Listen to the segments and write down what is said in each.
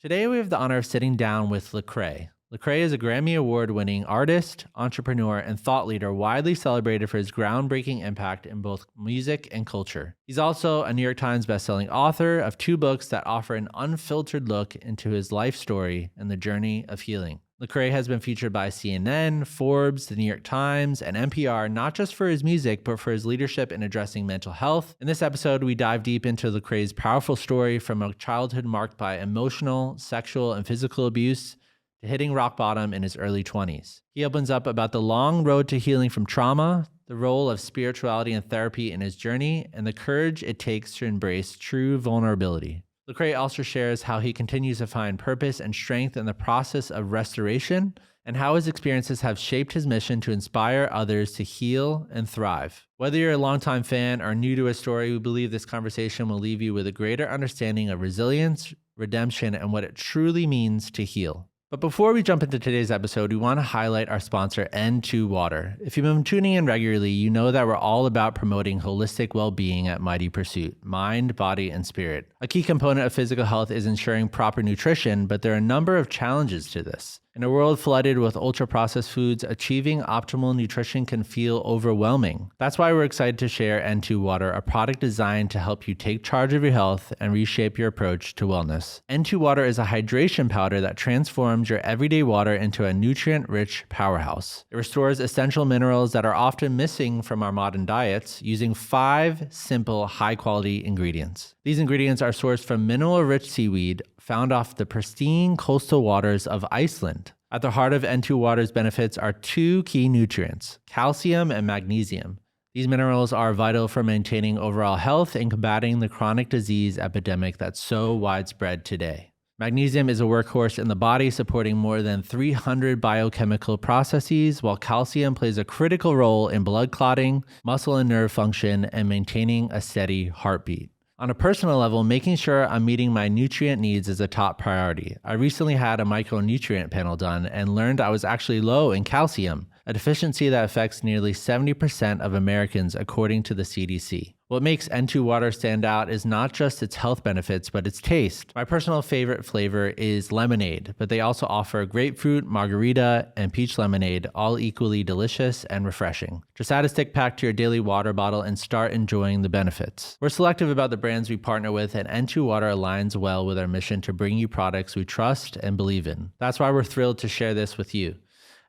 Today, we have the honor of sitting down with Lecrae. Lecrae is a Grammy Award-winning artist, entrepreneur, and thought leader widely celebrated for his groundbreaking impact in both music and culture. He's also a New York Times bestselling author of 2 books that offer an unfiltered look into his life story and the journey of healing. Lecrae has been featured by CNN, Forbes, the New York Times, and NPR, not just for his music, but for his leadership in addressing mental health. In this episode, we dive deep into Lecrae's powerful story from a childhood marked by emotional, sexual, and physical abuse to hitting rock bottom in his early 20s. He opens up about the long road to healing from trauma, the role of spirituality and therapy in his journey, and the courage it takes to embrace true vulnerability. Lecrae also shares how he continues to find purpose and strength in the process of restoration, and how his experiences have shaped his mission to inspire others to heal and thrive. Whether you're a longtime fan or new to his story, we believe this conversation will leave you with a greater understanding of resilience, redemption, and what it truly means to heal. But before we jump into today's episode, we want to highlight our sponsor, N2 Water. If you've been tuning in regularly, you know that we're all about promoting holistic well-being at Mighty Pursuit, mind, body, and spirit. A key component of physical health is ensuring proper nutrition, but there are a number of challenges to this. In a world flooded with ultra-processed foods, achieving optimal nutrition can feel overwhelming. That's why we're excited to share N2 Water, a product designed to help you take charge of your health and reshape your approach to wellness. N2 Water is a hydration powder that transforms your everyday water into a nutrient-rich powerhouse. It restores essential minerals that are often missing from our modern diets using 5 simple, high-quality ingredients. These ingredients are sourced from mineral-rich seaweed found off the pristine coastal waters of Iceland. At the heart of N2 Water's benefits are 2 key nutrients, calcium and magnesium. These minerals are vital for maintaining overall health and combating the chronic disease epidemic that's so widespread today. Magnesium is a workhorse in the body, supporting more than 300 biochemical processes, while calcium plays a critical role in blood clotting, muscle and nerve function, and maintaining a steady heartbeat. On a personal level, making sure I'm meeting my nutrient needs is a top priority. I recently had a micronutrient panel done and learned I was actually low in calcium, a deficiency that affects nearly 70% of Americans according to the CDC. What makes N2 Water stand out is not just its health benefits, but its taste. My personal favorite flavor is lemonade, but they also offer grapefruit, margarita, and peach lemonade, all equally delicious and refreshing. Just add a stick pack to your daily water bottle and start enjoying the benefits. We're selective about the brands we partner with, and N2 Water aligns well with our mission to bring you products we trust and believe in. That's why we're thrilled to share this with you.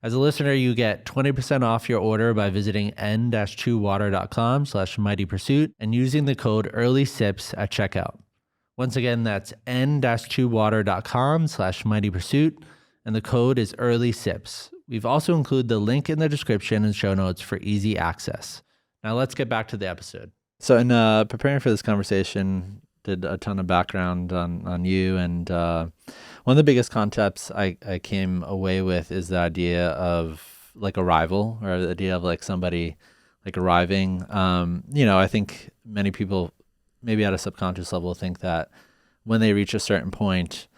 As a listener, you get 20% off your order by visiting n-2water.com/mightypursuit and using the code EARLYSIPS at checkout. Once again, that's n-2water.com/mightypursuit, and the code is EARLYSIPS. We've also included the link in the description and show notes for easy access. Now let's get back to the episode. So in preparing for this conversation, did a ton of background on you, and one of the biggest concepts I came away with is the idea of like arrival, or the idea of like somebody like arriving. I think many people maybe at a subconscious level think that when they reach a certain point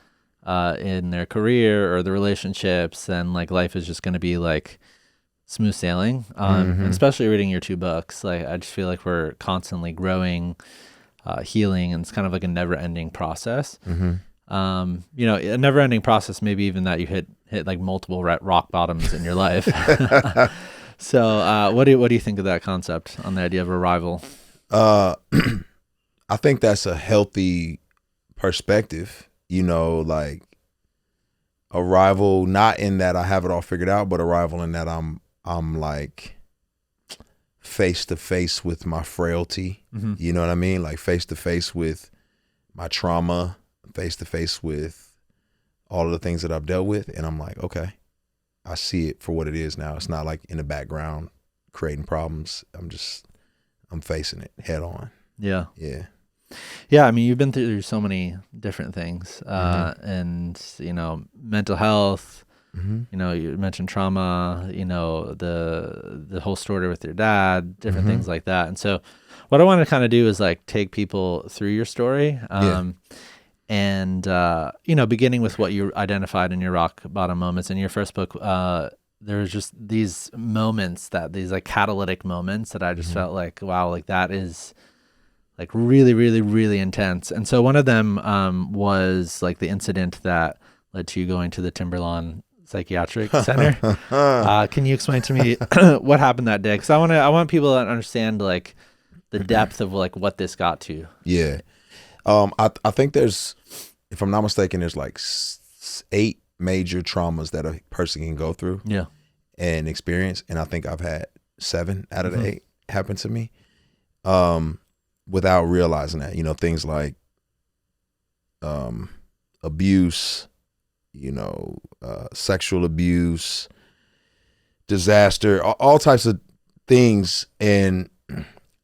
in their career or the relationships, then like life is just going to be like smooth sailing. And especially reading your 2 books, like I just feel like we're constantly growing, healing, and it's kind of like a never-ending process. A never-ending process, maybe even that you hit like multiple rock bottoms in your life. So what do you think of that concept on the idea of arrival? I think that's a healthy perspective, like arrival, not in that I have it all figured out, but arrival in that I'm like face to face with my frailty. You know what I mean? Like face to face with my trauma, face to face with all of the things that I've dealt with. And I'm like, okay, I see it for what it is now. It's not like in the background creating problems. I'm facing it head on. Yeah. Yeah. Yeah. I mean, you've been through so many different things, and, mental health, you mentioned trauma, the whole story with your dad, different things like that. And so what I want to kind of do is like take people through your story. And, beginning with what you identified in your rock bottom moments in your first book, there was just these moments these like catalytic moments that I just felt like, wow, like that is like really, really, really intense. And so one of them was like the incident that led to you going to the Timberlawn Psychiatric Center. Can you explain to me what happened that day? Because I want people to understand like the depth of like what this got to. Yeah. I think there's, if I'm not mistaken, there's like 8 major traumas that a person can go through and experience. And I think I've had 7 out of the 8 happen to me without realizing that, you know, things like abuse, you know, sexual abuse, disaster, all types of things. And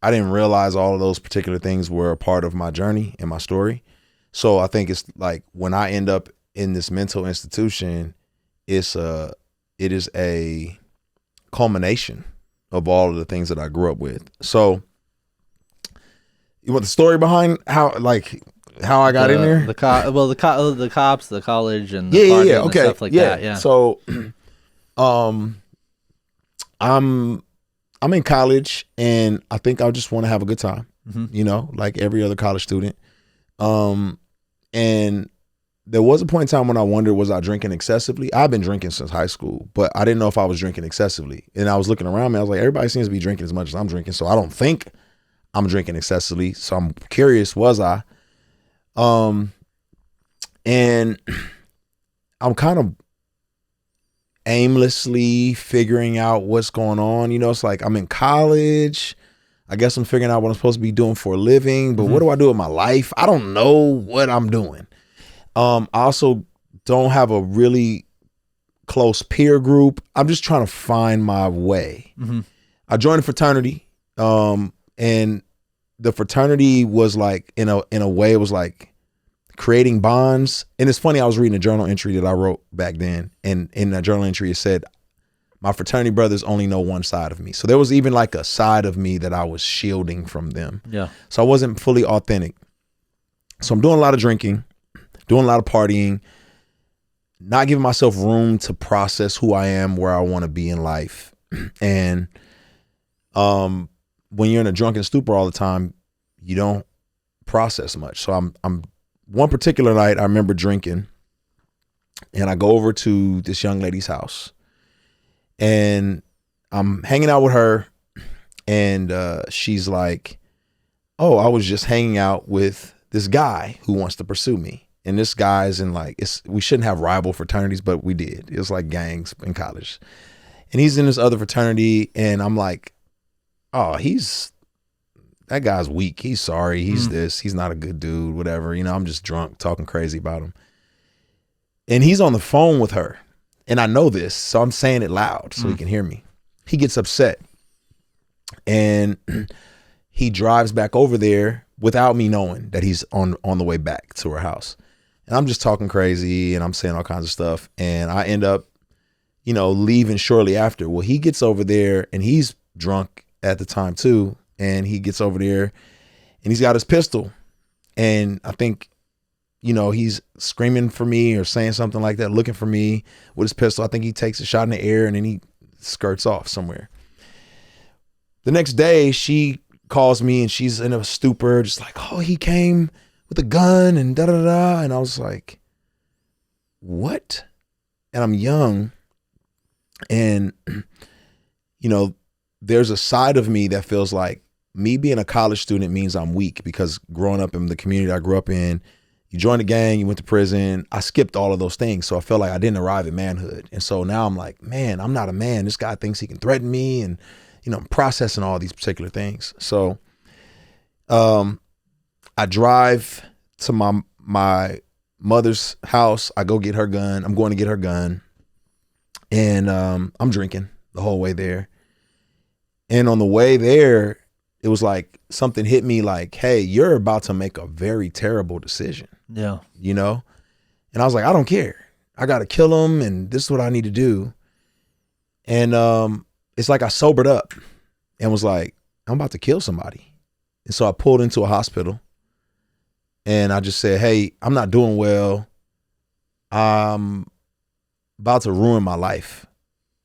I didn't realize all of those particular things were a part of my journey and my story. So I think it's like when I end up in this mental institution, it is a culmination of all of the things that I grew up with. So you want the story behind how I got in there? The cops, the college, and the party and okay, stuff like that. Yeah. So, I'm in college, and I think I just want to have a good time. You know, like every other college student. And there was a point in time when I wondered, was I drinking excessively? I've been drinking since high school, but I didn't know if I was drinking excessively. And I was looking around me, I was like, everybody seems to be drinking as much as I'm drinking, so I don't think I'm drinking excessively. So I'm curious, was I? And I'm kind of aimlessly figuring out what's going on. You know, it's like I'm in college. I guess I'm figuring out what I'm supposed to be doing for a living, but what do I do with my life? I don't know what I'm doing. I also don't have a really close peer group. I'm just trying to find my way. I joined a fraternity, and the fraternity was like, in a way, it was like creating bonds. And it's funny, I was reading a journal entry that I wrote back then, and in that journal entry, it said, my fraternity brothers only know one side of me. So there was even like a side of me that I was shielding from them. Yeah. So I wasn't fully authentic. So I'm doing a lot of drinking, doing a lot of partying, not giving myself room to process who I am, where I want to be in life. And when you're in a drunken stupor all the time, you don't process much. So I'm one particular night, I remember drinking, and I go over to this young lady's house, and I'm hanging out with her, and she's like, oh, I was just hanging out with this guy who wants to pursue me. And this guy's in like, we shouldn't have rival fraternities, but we did. It was like gangs in college. And he's in this other fraternity, and I'm like, oh, that guy's weak. He's sorry. He's this. He's not a good dude, whatever. You know, I'm just drunk talking crazy about him. And he's on the phone with her. And I know this, so I'm saying it loud so he can hear me. He gets upset, and he drives back over there without me knowing that he's on the way back to her house. And I'm just talking crazy, and I'm saying all kinds of stuff. And I end up, you know, leaving shortly after. Well, he gets over there, and he's drunk at the time too. And he gets over there, and he's got his pistol. And I think, you know, he's screaming for me or saying something like that, looking for me with his pistol. I think he takes a shot in the air, and then he skirts off somewhere. The next day, she calls me, and she's in a stupor, just like, oh, he came with a gun and da-da-da. And I was like, what? And I'm young, and, you know, there's a side of me that feels like me being a college student means I'm weak, because growing up in the community I grew up in, you joined a gang, you went to prison. I skipped all of those things. So I felt like I didn't arrive at manhood. And so now I'm like, man, I'm not a man. This guy thinks he can threaten me. And, you know, I'm processing all these particular things. So I drive to my mother's house. I go get her gun. I'm going to get her gun. And I'm drinking the whole way there. And on the way there, it was like something hit me like, hey, you're about to make a very terrible decision. Yeah. You know? And I was like, I don't care. I got to kill him, and this is what I need to do. And it's like I sobered up and was like, I'm about to kill somebody. And so I pulled into a hospital, and I just said, hey, I'm not doing well. I'm about to ruin my life.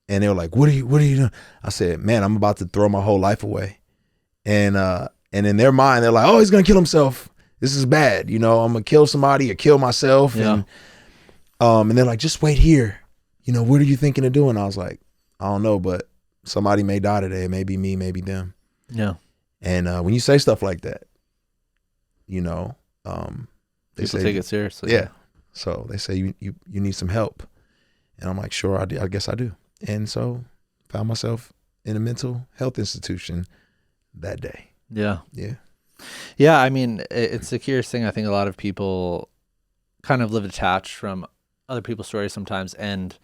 And they were like, what are you doing? I said, man, I'm about to throw my whole life away. And And in their mind, they're like, oh, he's gonna kill himself. This is bad. You know, I'm gonna kill somebody or kill myself. Yeah. And they're like, just wait here. You know, what are you thinking of doing? I was like, I don't know, but somebody may die today. Maybe me, maybe them. Yeah. And when you say stuff like that, you know, they People say, take it seriously. yeah. So they say you need some help, and I'm like, sure, I guess I do. And so found myself in a mental health institution that day. Yeah. Yeah. Yeah. I mean, it's a curious thing. I think a lot of people kind of live detached from other people's stories sometimes and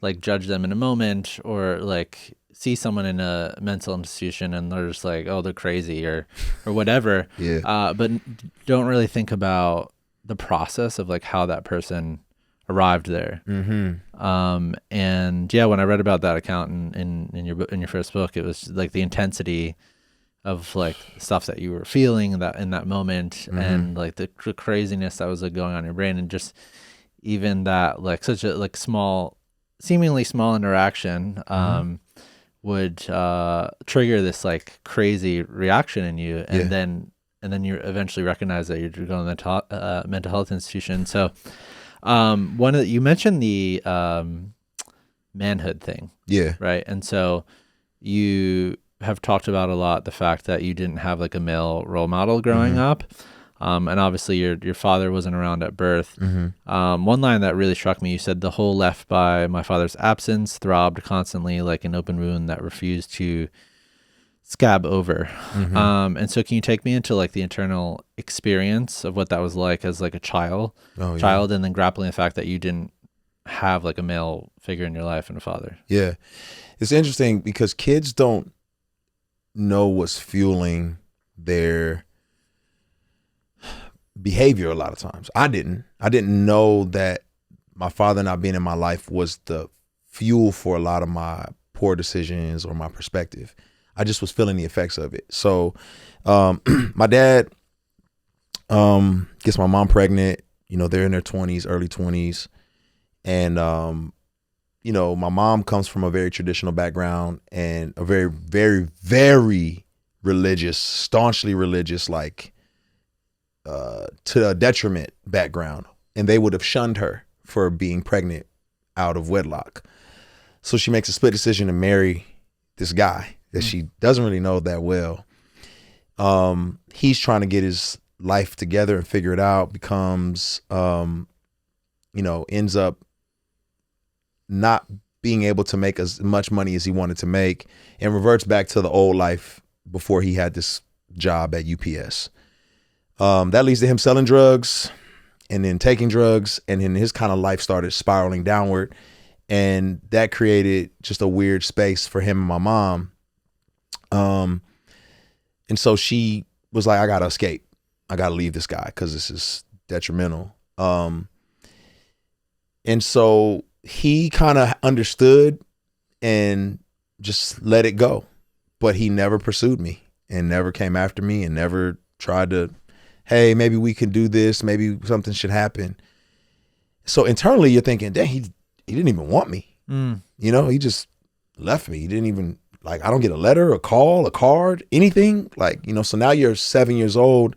like judge them in a moment, or like see someone in a mental institution and they're just like, oh, they're crazy or whatever. Yeah. But don't really think about the process of like how that person arrived there. Mm-hmm. And yeah, when I read about that account in your first book, it was like the intensity of like stuff that you were feeling in that moment, and like the craziness that was like going on in your brain, and just even that like such a like seemingly small interaction would trigger this like crazy reaction in you, and then you eventually recognize that you're going to the mental health institution. So you mentioned the manhood thing. Yeah. Right. And so you have talked about a lot the fact that you didn't have like a male role model growing up. And obviously your father wasn't around at birth. One line that really struck me, you said, the hole left by my father's absence throbbed constantly like an open wound that refused to scab over. And so can you take me into like the internal experience of what that was like as like a child, and then grappling the fact that you didn't have like a male figure in your life and a father? Yeah. It's interesting because kids don't know what's fueling their behavior a lot of times. I didn't know that my father not being in my life was the fuel for a lot of my poor decisions or my perspective. I just was feeling the effects of it. So my dad gets my mom pregnant. You know, they're in their 20s, early 20s. And, you know, my mom comes from a very traditional background and a very, very, very religious, staunchly religious, like to a detriment background. And they would have shunned her for being pregnant out of wedlock. So she makes a split decision to marry this guy that she doesn't really know that well. He's trying to get his life together and figure it out, becomes, you know, ends up not being able to make as much money as he wanted to make, and reverts back to the old life before he had this job at UPS. That leads to him selling drugs and then taking drugs, and then his kind of life started spiraling downward. And that created just a weird space for him and my mom. And so she was like, I gotta escape. I gotta leave this guy because this is detrimental. And so he kind of understood and just let it go. But he never pursued me and never came after me and never tried to, hey, maybe we can do this. Maybe something should happen. So internally you're thinking, dang, he didn't even want me. You know, he just left me. He didn't even, like, I don't get a letter, a call, a card, anything. Like, you know, so now you're 7 years old,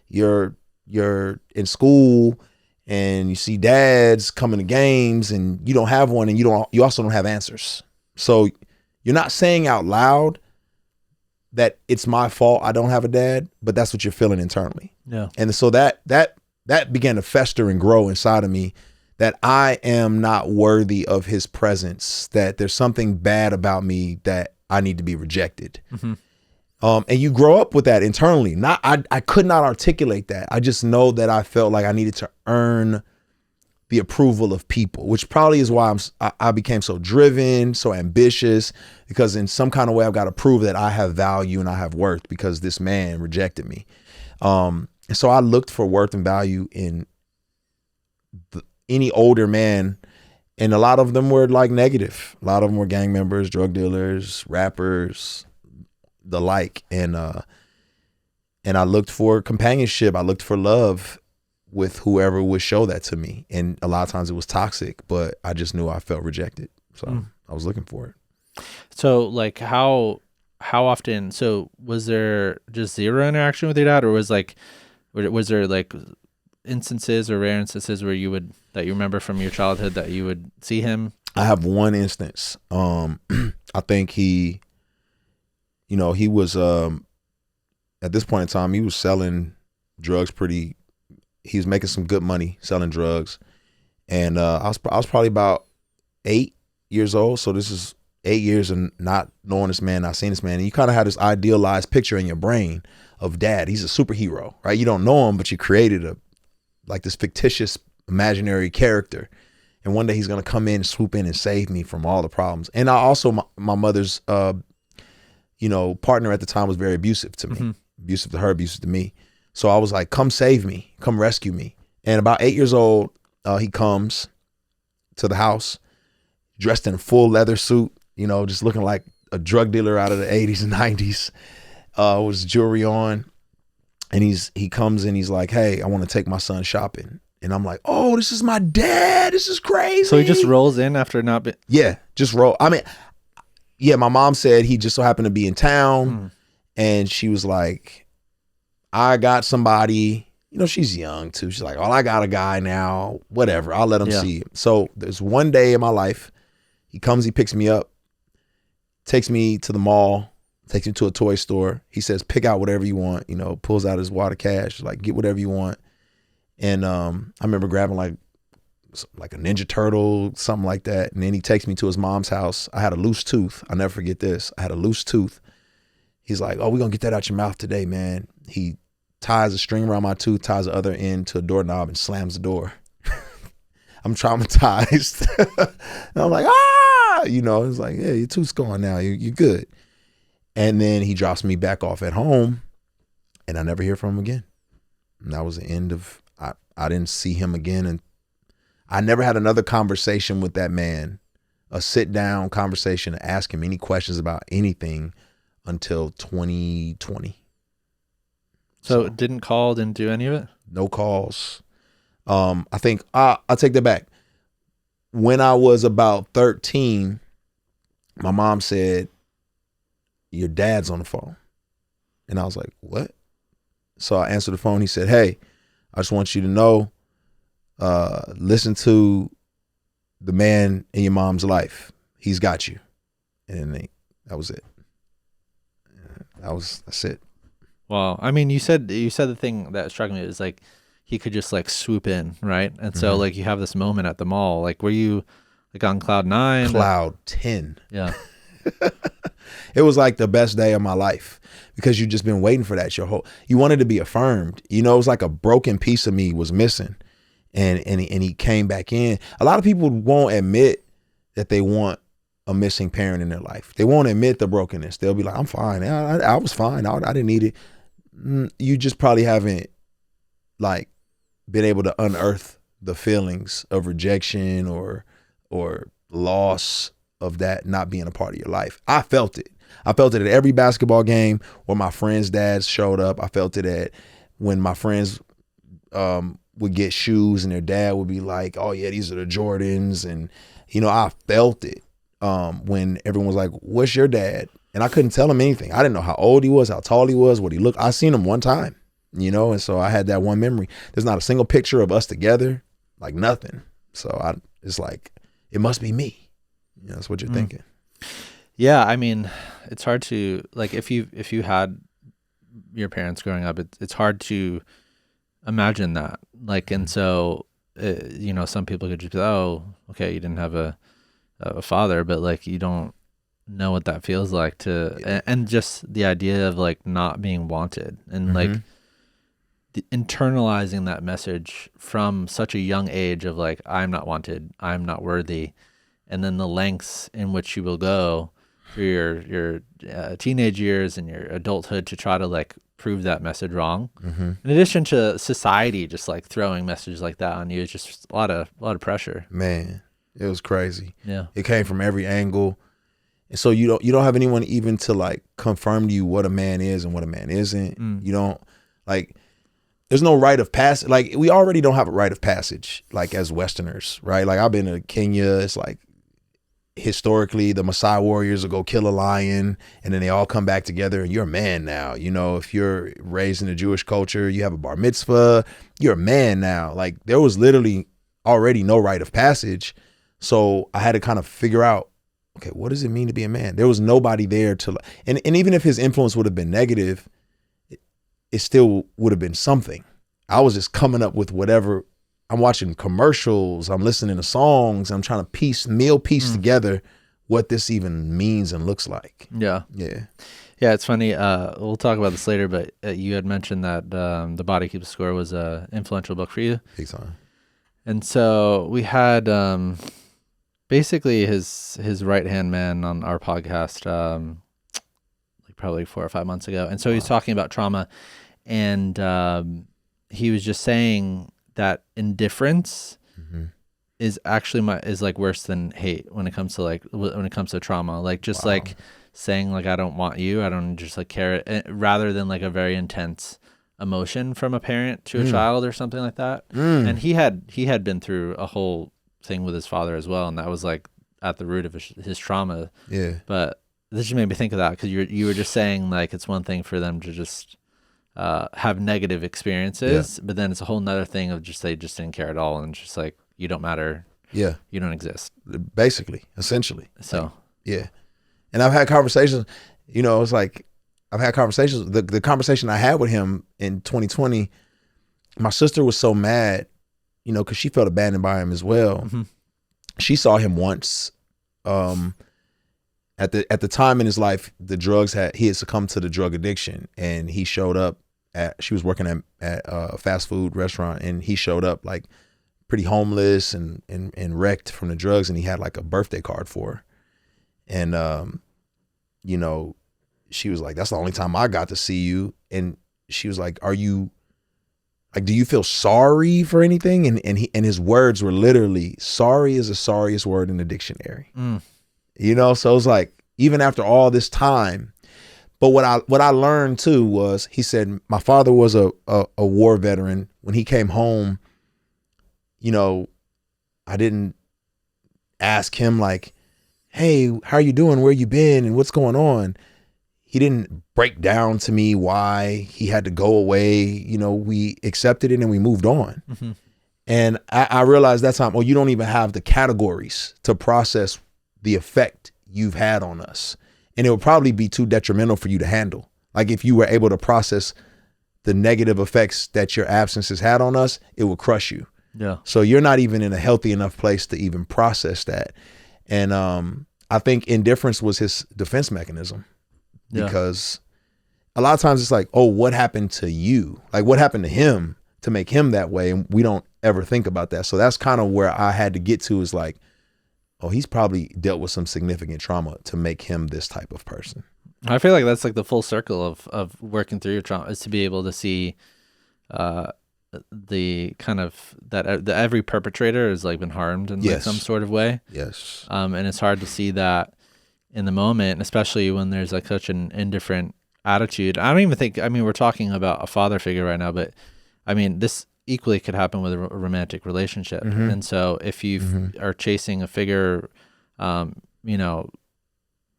you're in school, and you see dads coming to games and you don't have one, and you also don't have answers. So you're not saying out loud that it's my fault I don't have a dad, but that's what you're feeling internally. Yeah. And so that began to fester and grow inside of me, that I am not worthy of his presence, that there's something bad about me, that I need to be rejected. And you grow up with that internally. I could not articulate that. I just know that I felt like I needed to earn the approval of people, which probably is why I became so driven, so ambitious, because in some kind of way I've got to prove that I have value and I have worth because this man rejected me. And so I looked for worth and value in any older man, and a lot of them were like negative. A lot of them were gang members, drug dealers, rappers, the like. And I looked for companionship. I looked for love with whoever would show that to me. And a lot of times it was toxic, but I just knew I felt rejected. So I was looking for it. So like how how often? So was there just zero interaction with your dad, or was there like instances or rare instances where that you remember from your childhood that you would see him? I have one instance. I think he was at this point in time he was selling drugs he was making some good money selling drugs. And I was probably about 8 years old. So this is 8 years and not knowing this man, not seeing this man. And you kind of had this idealized picture in your brain of dad. He's a superhero, right? You don't know him, but you created this fictitious imaginary character. And one day he's going to come in, swoop in and save me from all the problems. And I also, my mother's, partner at the time was very abusive to me, abusive to her, abusive to me. So I was like, come save me, come rescue me. And about 8 years old, he comes to the house dressed in a full leather suit, just looking like a drug dealer out of the 80s and 90s, with jewelry on. And he comes and he's like, hey, I want to take my son shopping. And I'm like, oh, this is my dad. This is crazy. So he just rolls in after not being... Yeah, just roll. I mean, yeah, my mom said he just so happened to be in town. And she was like, I got somebody... she's young too. She's like, oh, I got a guy now, whatever. I'll let him see him. So there's one day in my life, he comes, he picks me up, takes me to the mall, takes me to a toy store. He says, pick out whatever you want, pulls out his wad of cash, like get whatever you want. And I remember grabbing like a Ninja Turtle, something like that. And then he takes me to his mom's house. I had a loose tooth. I'll never forget this. I had a loose tooth. He's like, oh, we're going to get that out your mouth today, man. He ties a string around my tooth, ties the other end to a doorknob and slams the door. I'm traumatized. And I'm like, it's like, yeah, your tooth's gone now. You're good. And then he drops me back off at home and I never hear from him again. And that was the end of, I didn't see him again. And I never had another conversation with that man, a sit down conversation to ask him any questions about anything until 2020. So didn't do any of it? No calls. I think I'll take that back. When I was about 13, my mom said, your dad's on the phone. And I was like, what? So I answered the phone. He said, hey, I just want you to know, listen to the man in your mom's life. He's got you. And that was it. That's it. Wow. I mean, you said the thing that struck me is like he could just like swoop in, right? And so like you have this moment at the mall. Like were you like on cloud 9? Cloud 10. Yeah. It was like the best day of my life because you just been waiting for that you wanted to be affirmed. It was like a broken piece of me was missing. And he came back in. A lot of people won't admit that they want a missing parent in their life. They won't admit the brokenness. They'll be like, I'm fine. I was fine. I didn't need it. You just probably haven't like been able to unearth the feelings of rejection or loss of that not being a part of your life. I felt it. I felt it at every basketball game where my friends' dads showed up. I felt it at when my friends would get shoes and their dad would be like, oh yeah, these are the Jordans. And, I felt it when everyone was like, what's your dad? And I couldn't tell him anything. I didn't know how old he was, how tall he was, what he looked. I seen him one time, and so I had that one memory. There's not a single picture of us together, like nothing. So it's like, it must be me. That's what you're thinking. Yeah. I mean, it's hard to like, if you had your parents growing up, it's hard to imagine that. Like, and so, some people could just be, oh, okay, you didn't have a father, but like, you don't know what that feels like and just the idea of like not being wanted and like internalizing that message from such a young age of like, I'm not wanted, I'm not worthy. And then the lengths in which you will go through your teenage years and your adulthood to try to like prove that message wrong. In addition to society just like throwing messages like that on you, it's just a lot of pressure. Man, it was crazy. Yeah, it came from every angle, and so you don't have anyone even to like confirm to you what a man is and what a man isn't. You don't like. There's no rite of passage. Like we already don't have a rite of passage. Like as Westerners, right? Like I've been to Kenya. It's like historically the Maasai warriors will go kill a lion and then they all come back together and you're a man now. You know, if you're raised in the Jewish culture, you have a bar mitzvah, you're a man now. Like there was literally already no rite of passage. So I had to kind of figure out, okay, what does it mean to be a man? There was nobody there to, and even if his influence would have been negative, it still would have been something. I was just coming up with whatever. I'm watching commercials, I'm listening to songs, I'm trying to piece together what this even means and looks like. Yeah. Yeah. Yeah, it's funny. We'll talk about this later, but you had mentioned that The Body Keeps Score was a influential book for you. Big time. And so we had basically his right-hand man on our podcast like probably 4 or 5 months ago. And so he was talking about trauma, and he was just saying that indifference is actually is like worse than hate when it comes to trauma. Like just like saying like, I don't want you, I don't just like care, rather than like a very intense emotion from a parent to a child or something like that. And he had been through a whole thing with his father as well, and that was like at the root of his trauma. Yeah. But this just made me think of that, because you were just saying like it's one thing for them to just have negative experiences, but then it's a whole nother thing of just they just didn't care at all, and just like, you don't matter, you don't exist, basically, essentially. So like, yeah. And I've had conversations, you know, it's like I've had conversations, the conversation I had with him in 2020, my sister was so mad, you know, because she felt abandoned by him as well. She saw him once at the time in his life, he had succumbed to the drug addiction, and he showed up she was working at a fast food restaurant, and he showed up like pretty homeless and wrecked from the drugs, and he had like a birthday card for her. And, you know, she was like, that's the only time I got to see you. And she was like, do you feel sorry for anything? And his words were literally, sorry is the sorriest word in the dictionary. You know, so it was like, even after all this time. But what I learned too was, he said, my father was a war veteran. When he came home, you know, I didn't ask him like, hey, how are you doing? Where you been? And what's going on? He didn't break down to me why he had to go away. You know, we accepted it and we moved on. And I realized that time, you don't even have the categories to process the effect you've had on us. And it would probably be too detrimental for you to handle. Like if you were able to process the negative effects that your absence has had on us, it would crush you. Yeah. So you're not even in a healthy enough place to even process that. And I think indifference was his defense mechanism, because a lot of times it's like, oh, what happened to you? Like what happened to him to make him that way? And we don't ever think about that. So that's kind of where I had to get to, is like, oh, he's probably dealt with some significant trauma to make him this type of person. I feel like that's like the full circle of working through your trauma, is to be able to see the kind of that every perpetrator has like been harmed in like some sort of way. Yes. And it's hard to see that in the moment, especially when there's like such an indifferent attitude. I don't even think, I mean, we're talking about a father figure right now, but I mean, this equally could happen with a romantic relationship. And so if you are chasing a figure, you know,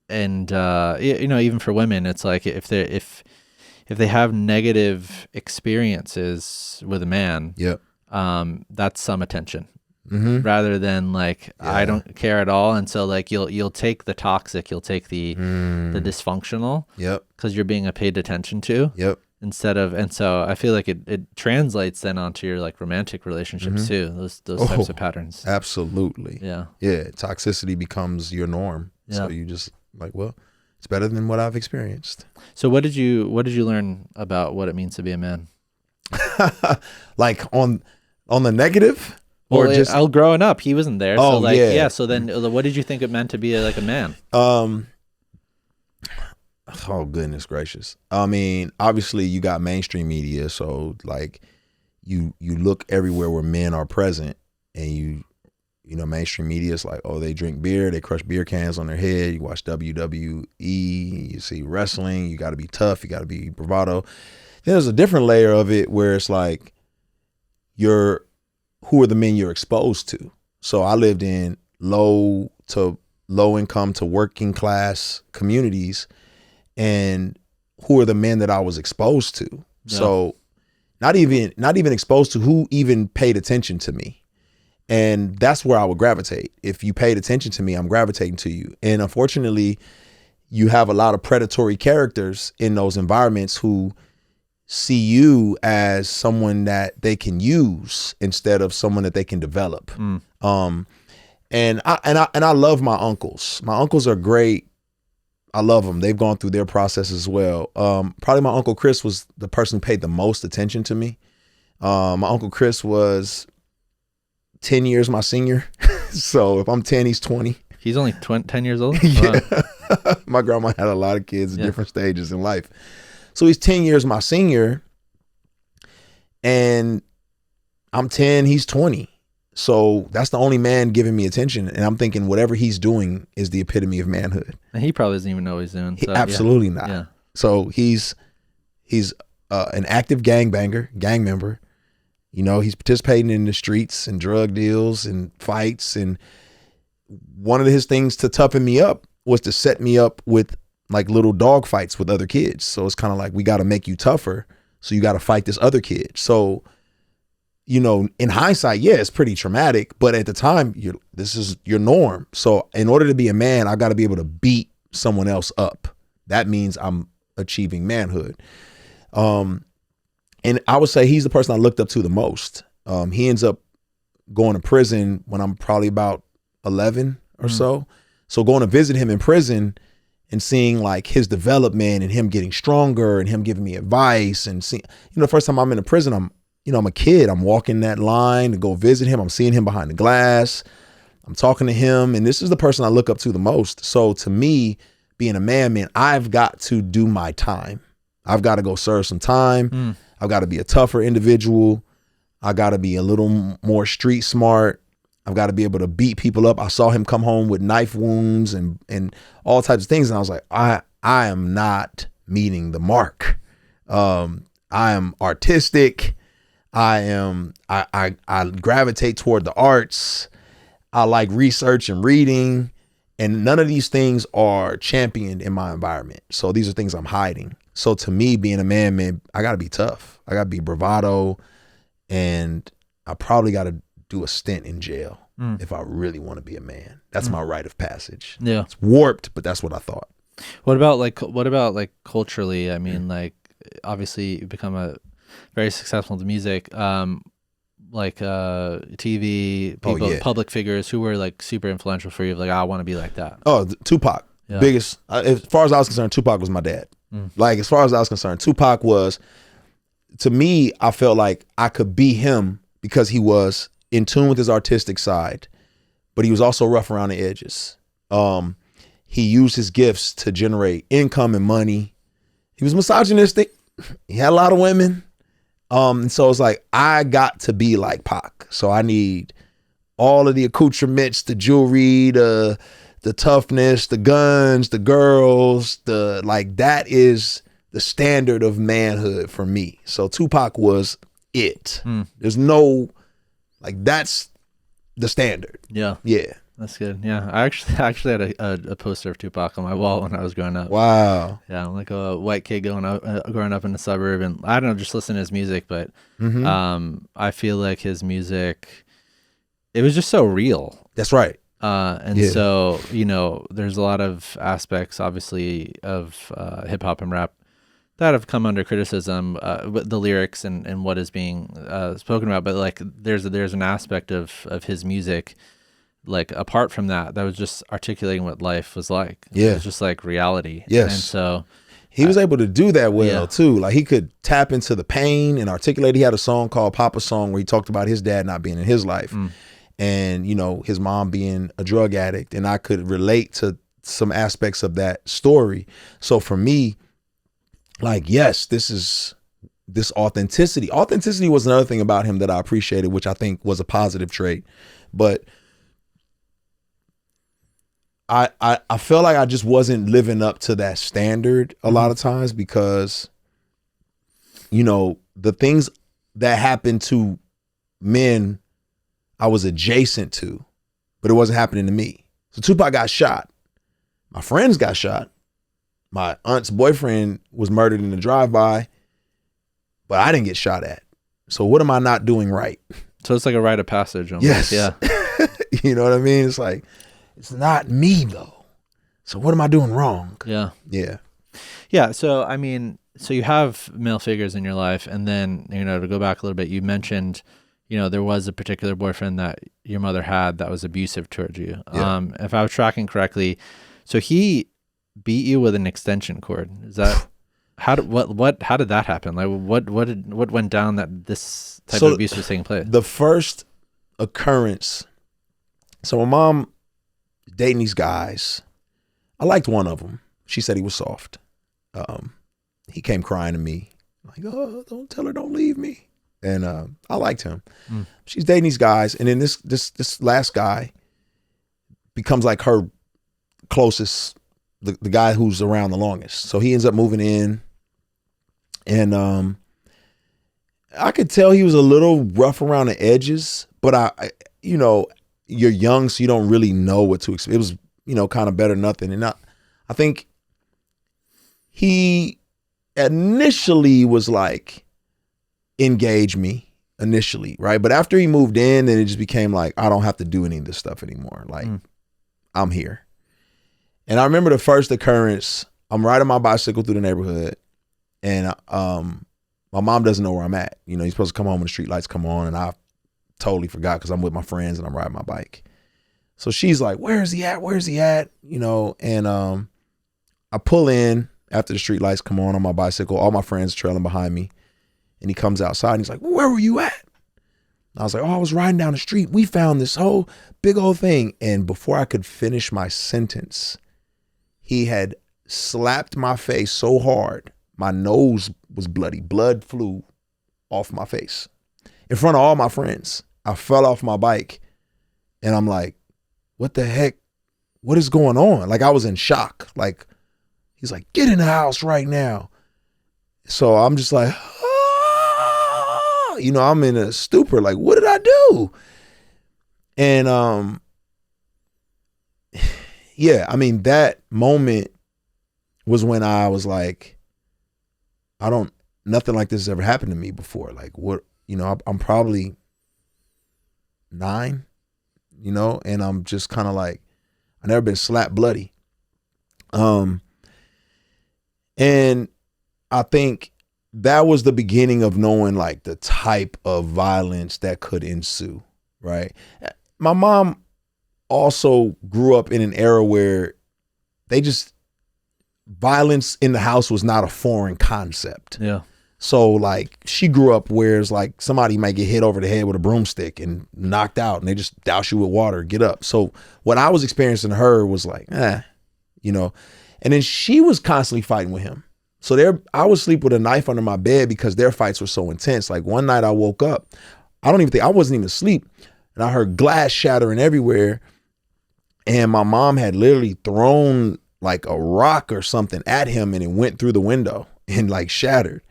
and you know, even for women, it's like if they have negative experiences with a man, that's some attention, rather than like, I don't care at all. And so like you'll take the toxic, you'll take the dysfunctional, because you're being paid attention to, instead of, and so I feel like it translates then onto your like romantic relationships too, those types of patterns. Absolutely. Yeah. Toxicity becomes your norm. So you just like, well, it's better than what I've experienced. So what did you learn about what it means to be a man? Like on the negative? Or just growing up, he wasn't there. So like, so then what did you think it meant to be like a man? Oh, goodness gracious. I mean, obviously you got mainstream media. So like you look everywhere where men are present, and you know, mainstream media is like, oh, they drink beer, they crush beer cans on their head. You watch WWE, you see wrestling, you got to be tough, you got to be bravado. Then there's a different layer of it where it's like, who are the men you're exposed to? So I lived in low to low income to working class communities, and who are the men that I was exposed to. Yeah. So not even exposed to, who even paid attention to me. And that's where I would gravitate. If you paid attention to me, I'm gravitating to you. And unfortunately, you have a lot of predatory characters in those environments who see you as someone that they can use instead of someone that they can develop. And I love my uncles. My uncles are great. I love them. They've gone through their process as well. Probably my Uncle Chris was the person who paid the most attention to me. My Uncle Chris was 10 years my senior. So if I'm 10, he's 20. He's only 10 years old? Yeah. Wow. My grandma had a lot of kids at different stages in life. So he's 10 years my senior, and I'm 10, he's 20. So that's the only man giving me attention. And I'm thinking whatever he's doing is the epitome of manhood. And he probably doesn't even know what he's doing. So, Absolutely not. Yeah. So he's an active gang member. You know, he's participating in the streets and drug deals and fights. And one of his things to toughen me up was to set me up with like little dog fights with other kids. So it's kind of like, we got to make you tougher. So you got to fight this other kid. So, you know, in hindsight, yeah, it's pretty traumatic, but at the time, this is your norm. So in order to be a man, I got to be able to beat someone else up. That means I'm achieving manhood. And I would say he's the person I looked up to the most. He ends up going to prison when I'm probably about 11 or so. So going to visit him in prison and seeing like his development and him getting stronger and him giving me advice, and seeing, you know, the first time I'm in a prison, I'm a kid. I'm walking that line to go visit him. I'm seeing him behind the glass. I'm talking to him. And this is the person I look up to the most. So to me, being a man, I've got to do my time. I've got to go serve some time. I've got to be a tougher individual. I got to be a little more street smart. I've got to be able to beat people up. I saw him come home with knife wounds and all types of things. And I was like, I am not meeting the mark. I am artistic. I gravitate toward the arts. I like research and reading, and none of these things are championed in my environment. So these are things I'm hiding. So to me, being a man, I gotta be tough. I gotta be bravado, and I probably gotta do a stint in jail if I really want to be a man. That's my rite of passage. Yeah. It's warped, but that's what I thought. What about like culturally? I mean, like obviously you become a very successful in music, like TV people, public figures who were like super influential for you. Like, I want to be like that. Oh, Tupac, biggest. As far as I was concerned, Tupac was my dad. Like, as far as I was concerned, Tupac was, to me, I felt like I could be him because he was in tune with his artistic side, but he was also rough around the edges. He used his gifts to generate income and money. He was misogynistic. He had a lot of women. And so it's like, I got to be like Pac. So I need all of the accoutrements, the jewelry, the toughness, the guns, the girls, that is the standard of manhood for me. So Tupac was it. There's no, that's the standard. Yeah. Yeah. That's good. Yeah. I actually had a poster of Tupac on my wall when I was growing up. Wow. Yeah. I'm like a white kid growing up in the suburb, and I don't know, just listening to his music, but I feel like his music, it was just so real. That's right. So, you know, there's a lot of aspects, obviously, of hip hop and rap that have come under criticism, the lyrics and what is being spoken about. But like, there's an aspect of his music, like apart from that was just articulating what life was like. Yeah, it was just like reality. Yes, and so he was able to do that well too. Like, he could tap into the pain and articulate. He had a song called Papa's Song where he talked about his dad not being in his life. And, you know, his mom being a drug addict, and I could relate to some aspects of that story. So for me, like, yes, this authenticity. Authenticity was another thing about him that I appreciated, which I think was a positive trait. But I felt like I just wasn't living up to that standard a lot of times, because, you know, the things that happen to men I was adjacent to, but it wasn't happening to me. So Tupac got shot. My friends got shot. My aunt's boyfriend was murdered in a drive-by, but I didn't get shot at. So what am I not doing right? So it's like a rite of passage almost. Yes. Yeah. You know what I mean? It's like, it's not me though. So what am I doing wrong? Yeah. Yeah. Yeah. So, I mean, so you have male figures in your life, and then, you know, to go back a little bit, you mentioned, you know, there was a particular boyfriend that your mother had that was abusive towards you. Yeah. If I was tracking correctly, so he beat you with an extension cord. Is that how did that happen? Like what went down that this type of abuse was taking place? The first occurrence. So my mom dating these guys. I liked one of them. She said he was soft. He came crying to me like, "Oh, don't tell her, don't leave me." And I liked him. She's dating these guys, and then this last guy becomes like her closest, the guy who's around the longest. So he ends up moving in, and I could tell he was a little rough around the edges, but I you know, you're young, so you don't really know what to expect. It was, you know, kind of better than nothing. And I think he initially was like, engage me initially, right? But after he moved in, then it just became like, I don't have to do any of this stuff anymore. Like, I'm here. And I remember the first occurrence, I'm riding my bicycle through the neighborhood, and my mom doesn't know where I'm at. You know, you're supposed to come home when the street lights come on, and I totally forgot because I'm with my friends and I'm riding my bike. So she's like, where is he at? Where's he at? You know, and I pull in after the street lights come on my bicycle. All my friends trailing behind me. And he comes outside and he's like, where were you at? And I was like, oh, I was riding down the street. We found this whole big old thing. And before I could finish my sentence, he had slapped my face so hard, my nose was bloody. Blood flew off my face in front of all my friends. I fell off my bike and I'm like, what the heck? What is going on? Like, I was in shock. Like, he's like, get in the house right now. So I'm just like, you know, I'm in a stupor. Like, what did I do? And yeah, I mean, that moment was when I was like, nothing like this has ever happened to me before. Like, what, you know, I'm probably 9, you know, and I'm just kind of like, I never been slapped bloody. And I think that was the beginning of knowing like the type of violence that could ensue, right? My mom also grew up in an era where violence in the house was not a foreign concept. Yeah. So like she grew up where it's like somebody might get hit over the head with a broomstick and knocked out and they just douse you with water, get up. So what I was experiencing her was like, you know, and then she was constantly fighting with him. So I would sleep with a knife under my bed because their fights were so intense. Like one night I woke up, I wasn't even asleep, and I heard glass shattering everywhere. And my mom had literally thrown like a rock or something at him and it went through the window and like shattered.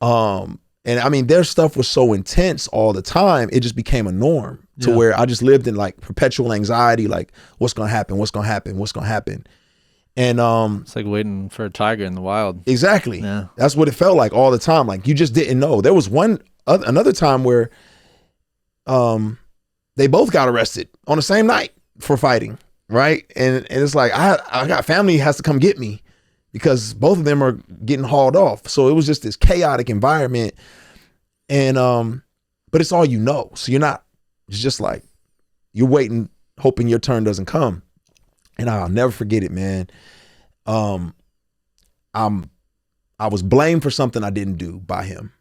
And I mean, their stuff was so intense all the time. It just became a norm to where I just lived in like perpetual anxiety. Like, what's going to happen? What's going to happen? What's going to happen? And it's like waiting for a tiger in the wild. Exactly. Yeah. That's what it felt like all the time. Like you just didn't know. There was another time where they both got arrested on the same night for fighting, right? And it's like I got family has to come get me because both of them are getting hauled off. So it was just this chaotic environment. And but it's all you know. So it's just like you're waiting, hoping your turn doesn't come. And I'll never forget it, man. I was blamed for something I didn't do by him.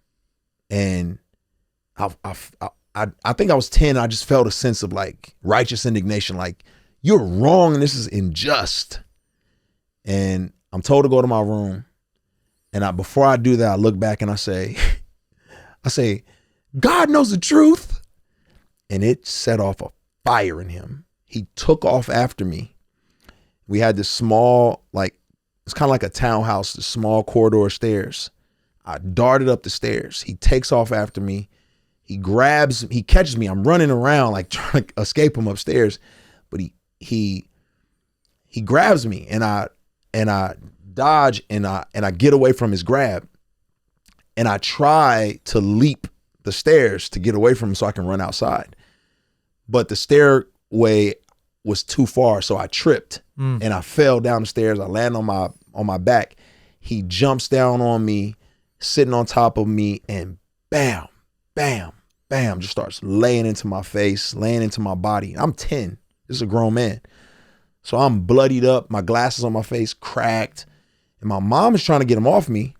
And I think I was 10. And I just felt a sense of like righteous indignation. Like, you're wrong and this is unjust. And I'm told to go to my room. And before I do that, I look back and I say, God knows the truth. And it set off a fire in him. He took off after me. We had this small, like, it's kind of like a townhouse, the small corridor stairs. I darted up the stairs. He takes off after me. He catches me. I'm running around like trying to escape him upstairs. But he he grabs me, and I dodge, and I get away from his grab, and I try to leap the stairs to get away from him so I can run outside. But the stairway was too far, so I tripped and I fell down the stairs. I landed on my back. He jumps down on me, sitting on top of me, and bam, bam, bam, just starts laying into my face, laying into my body. I'm 10. This is a grown man. So I'm bloodied up, my glasses on my face, cracked. And my mom is trying to get him off me.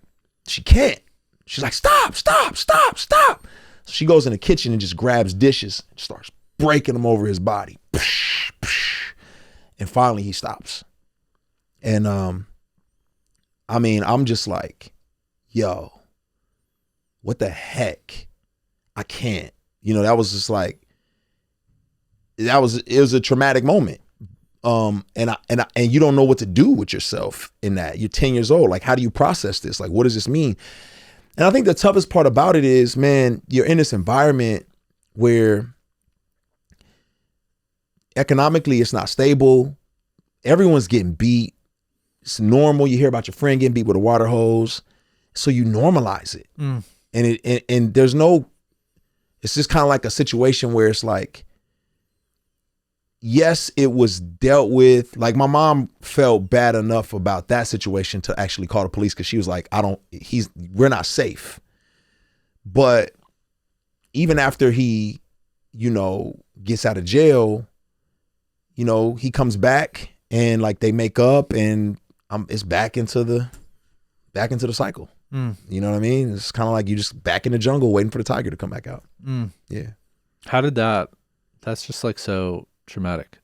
She can't. She's like, stop, stop, stop, stop. So she goes in the kitchen and just grabs dishes and starts breaking them over his body. And finally he stops. And I mean, I'm just like, yo, what the heck? I can't. You know, that was just like, it was a traumatic moment. And you don't know what to do with yourself in that. You're 10 years old. Like, how do you process this? Like, what does this mean? And I think the toughest part about it is, man, you're in this environment where economically it's not stable. Everyone's getting beat. It's normal. You hear about your friend getting beat with a water hose. So you normalize it. And there's no, it's just kind of like a situation where it's like, yes, it was dealt with. Like, my mom felt bad enough about that situation to actually call the police, because she was like, we're not safe. But even after he, you know, gets out of jail, you know, he comes back and like they make up, and it's back into the cycle. You know what I mean? It's kind of like you just back in the jungle waiting for the tiger to come back out. Yeah. How did that's just like so traumatic.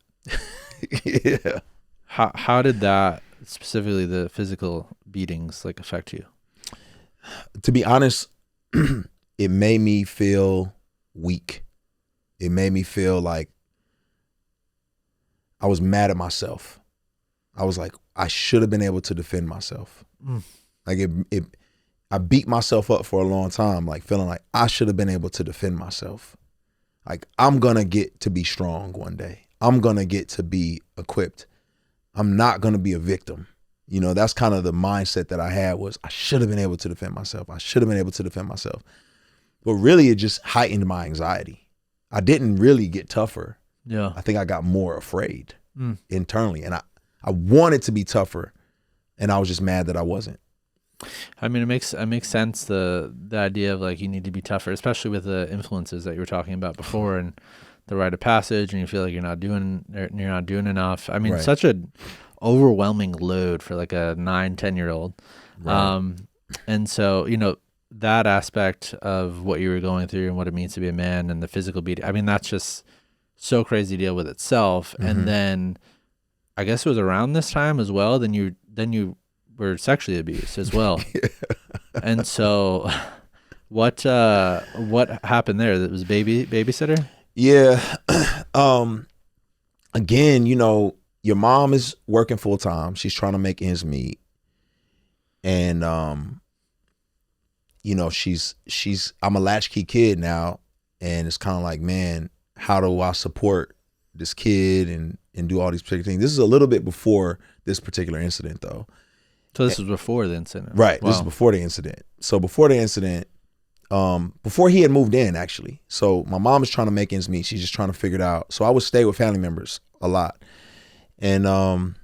Yeah. How did that, specifically the physical beatings, like affect you? To be honest, it made me feel weak. It made me feel like I was mad at myself. I was like, I should have been able to defend myself. Like I beat myself up for a long time, like feeling like I should have been able to defend myself. Like, I'm going to get to be strong one day. I'm going to get to be equipped. I'm not going to be a victim. You know, that's kind of the mindset that I had, was I should have been able to defend myself. I should have been able to defend myself. But really, it just heightened my anxiety. I didn't really get tougher. Yeah. I think I got more afraid internally. And I wanted to be tougher, and I was just mad that I wasn't. I mean, it makes sense, the idea of like, you need to be tougher, especially with the influences that you were talking about before, and the rite of passage, and you feel like you're not doing enough. I mean, such an overwhelming load for like a 9-10-year-old. Right. And so, you know, that aspect of what you were going through and what it means to be a man, and the physical beating, I mean, that's just so crazy to deal with itself. And then I guess it was around this time as well, then you were sexually abused as well. And so what happened there? That was babysitter? Yeah. Again, you know, your mom is working full time. She's trying to make ends meet. And you know, I'm a latchkey kid now, and it's kind of like, man, how do I support this kid and do all these particular things? This is a little bit before this particular incident, though. So this was before the incident. Right. Wow. This is before the incident. So before the incident, before he had moved in, actually. So my mom is trying to make ends meet. She's just trying to figure it out. So I would stay with family members a lot. And I'd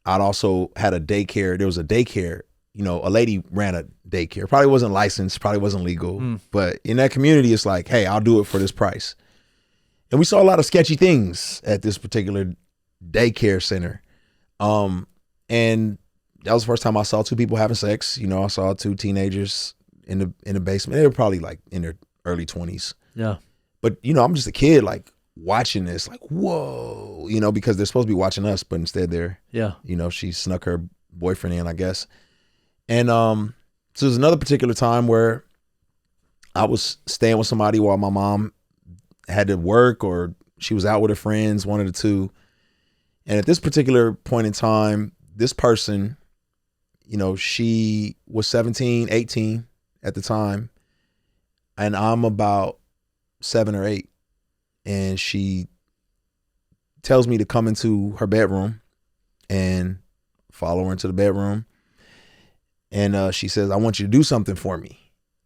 also had a daycare. There was a daycare, you know, a lady ran a daycare. Probably wasn't licensed, probably wasn't legal. But in that community, it's like, hey, I'll do it for this price. And we saw a lot of sketchy things at this particular daycare center. And that was the first time I saw two people having sex. You know, I saw two teenagers in the basement. They were probably like in their early 20s. Yeah. But, you know, I'm just a kid, like watching this, like, whoa, you know, because they're supposed to be watching us, but instead you know, she snuck her boyfriend in, I guess. And so there's another particular time where I was staying with somebody while my mom had to work, or she was out with her friends, one of the two. And at this particular point in time, this person, you know, she was 17, 18 at the time, and I'm about 7 or 8. And she tells me to come into her bedroom and follow her into the bedroom. And she says, I want you to do something for me.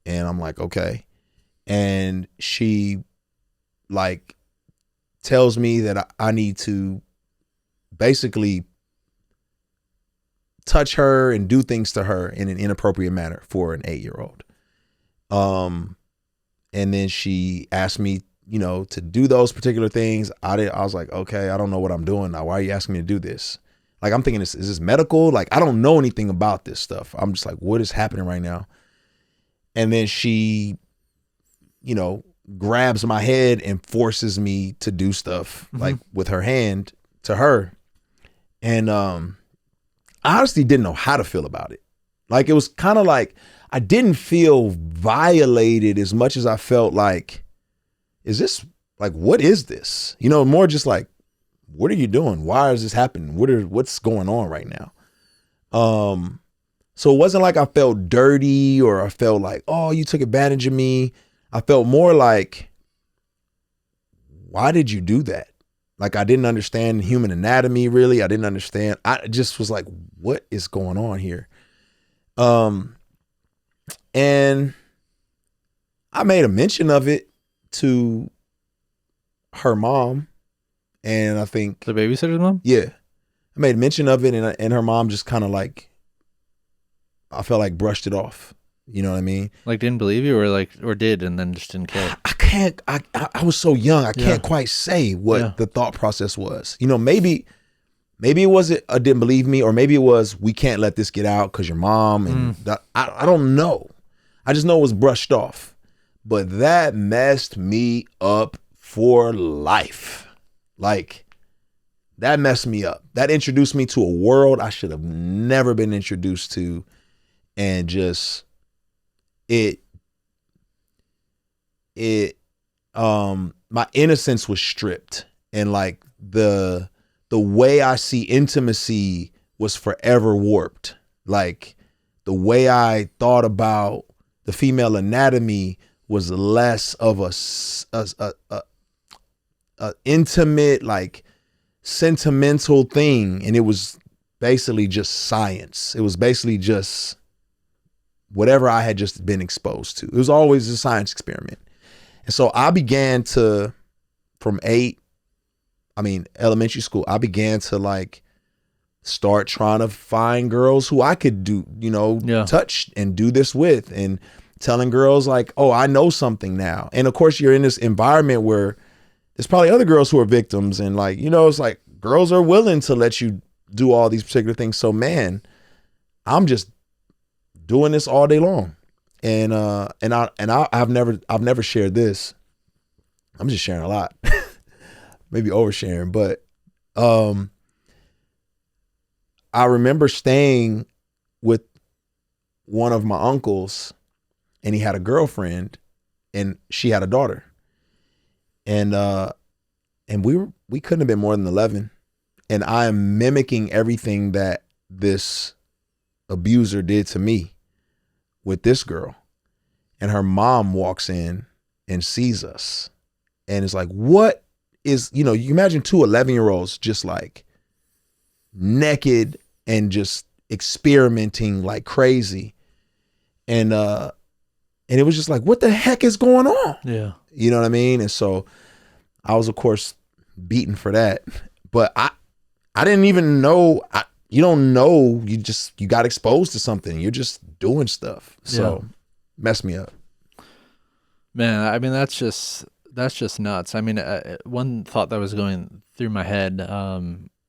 And I'm like, okay. And she like tells me that I need to basically touch her and do things to her in an inappropriate manner for an 8-year-old. And then she asked me, you know, to do those particular things. I was like, okay, I don't know what I'm doing now. Why are you asking me to do this? Like, I'm thinking, is this medical? Like, I don't know anything about this stuff. I'm just like, what is happening right now? And then she, you know, grabs my head and forces me to do stuff like with her hand to her. And I honestly didn't know how to feel about it. Like, it was kind of like, I didn't feel violated as much as I felt like, is this like, what is this? You know, more just like, what are you doing? Why is this happening? What's going on right now? So it wasn't like I felt dirty or I felt like, oh, you took advantage of me. I felt more like, why did you do that? Like, I didn't understand human anatomy, really. I didn't understand. I just was like, what is going on here? And I made a mention of it to her mom. And I think the babysitter's mom? Yeah. I made mention of it, and her mom just kind of like, I felt like brushed it off. You know what I mean? Like, didn't believe you, or did and then just didn't care? I was so young. I can't quite say what the thought process was. You know, maybe it wasn't didn't believe me, or maybe it was, we can't let this get out because your mom, and I don't know. I just know it was brushed off. But that messed me up for life. Like, that messed me up. That introduced me to a world I should have never been introduced to. And just, my innocence was stripped. And like the way I see intimacy was forever warped. Like, the way I thought about the female anatomy was less of a intimate, like, sentimental thing, and it was basically just science. It was basically just whatever I had just been exposed to. It was always a science experiment. And so I began to, from elementary school, I began to like start trying to find girls who I could do, touch and do this with, and telling girls like, oh, I know something now. And of course, you're in this environment where there's probably other girls who are victims, and like, it's like girls are willing to let you do all these particular things. So man, I'm just doing this all day long. And I've never shared this. I'm just sharing a lot, maybe oversharing, but I remember staying with one of my uncles, and he had a girlfriend, and she had a daughter. And we couldn't have been more than 11. And I am mimicking everything that this abuser did to me with this girl. And her mom walks in and sees us. And it's like, what is, you imagine 2 11-year-olds just like naked and just experimenting like crazy. And it was just like, what the heck is going on? Yeah. You know what I mean? And so I was, of course, beaten for that. But I didn't even know. You don't know. You got exposed to something. You're just doing stuff. So messed me up. Man, I mean, that's just nuts. I mean, one thought that was going through my head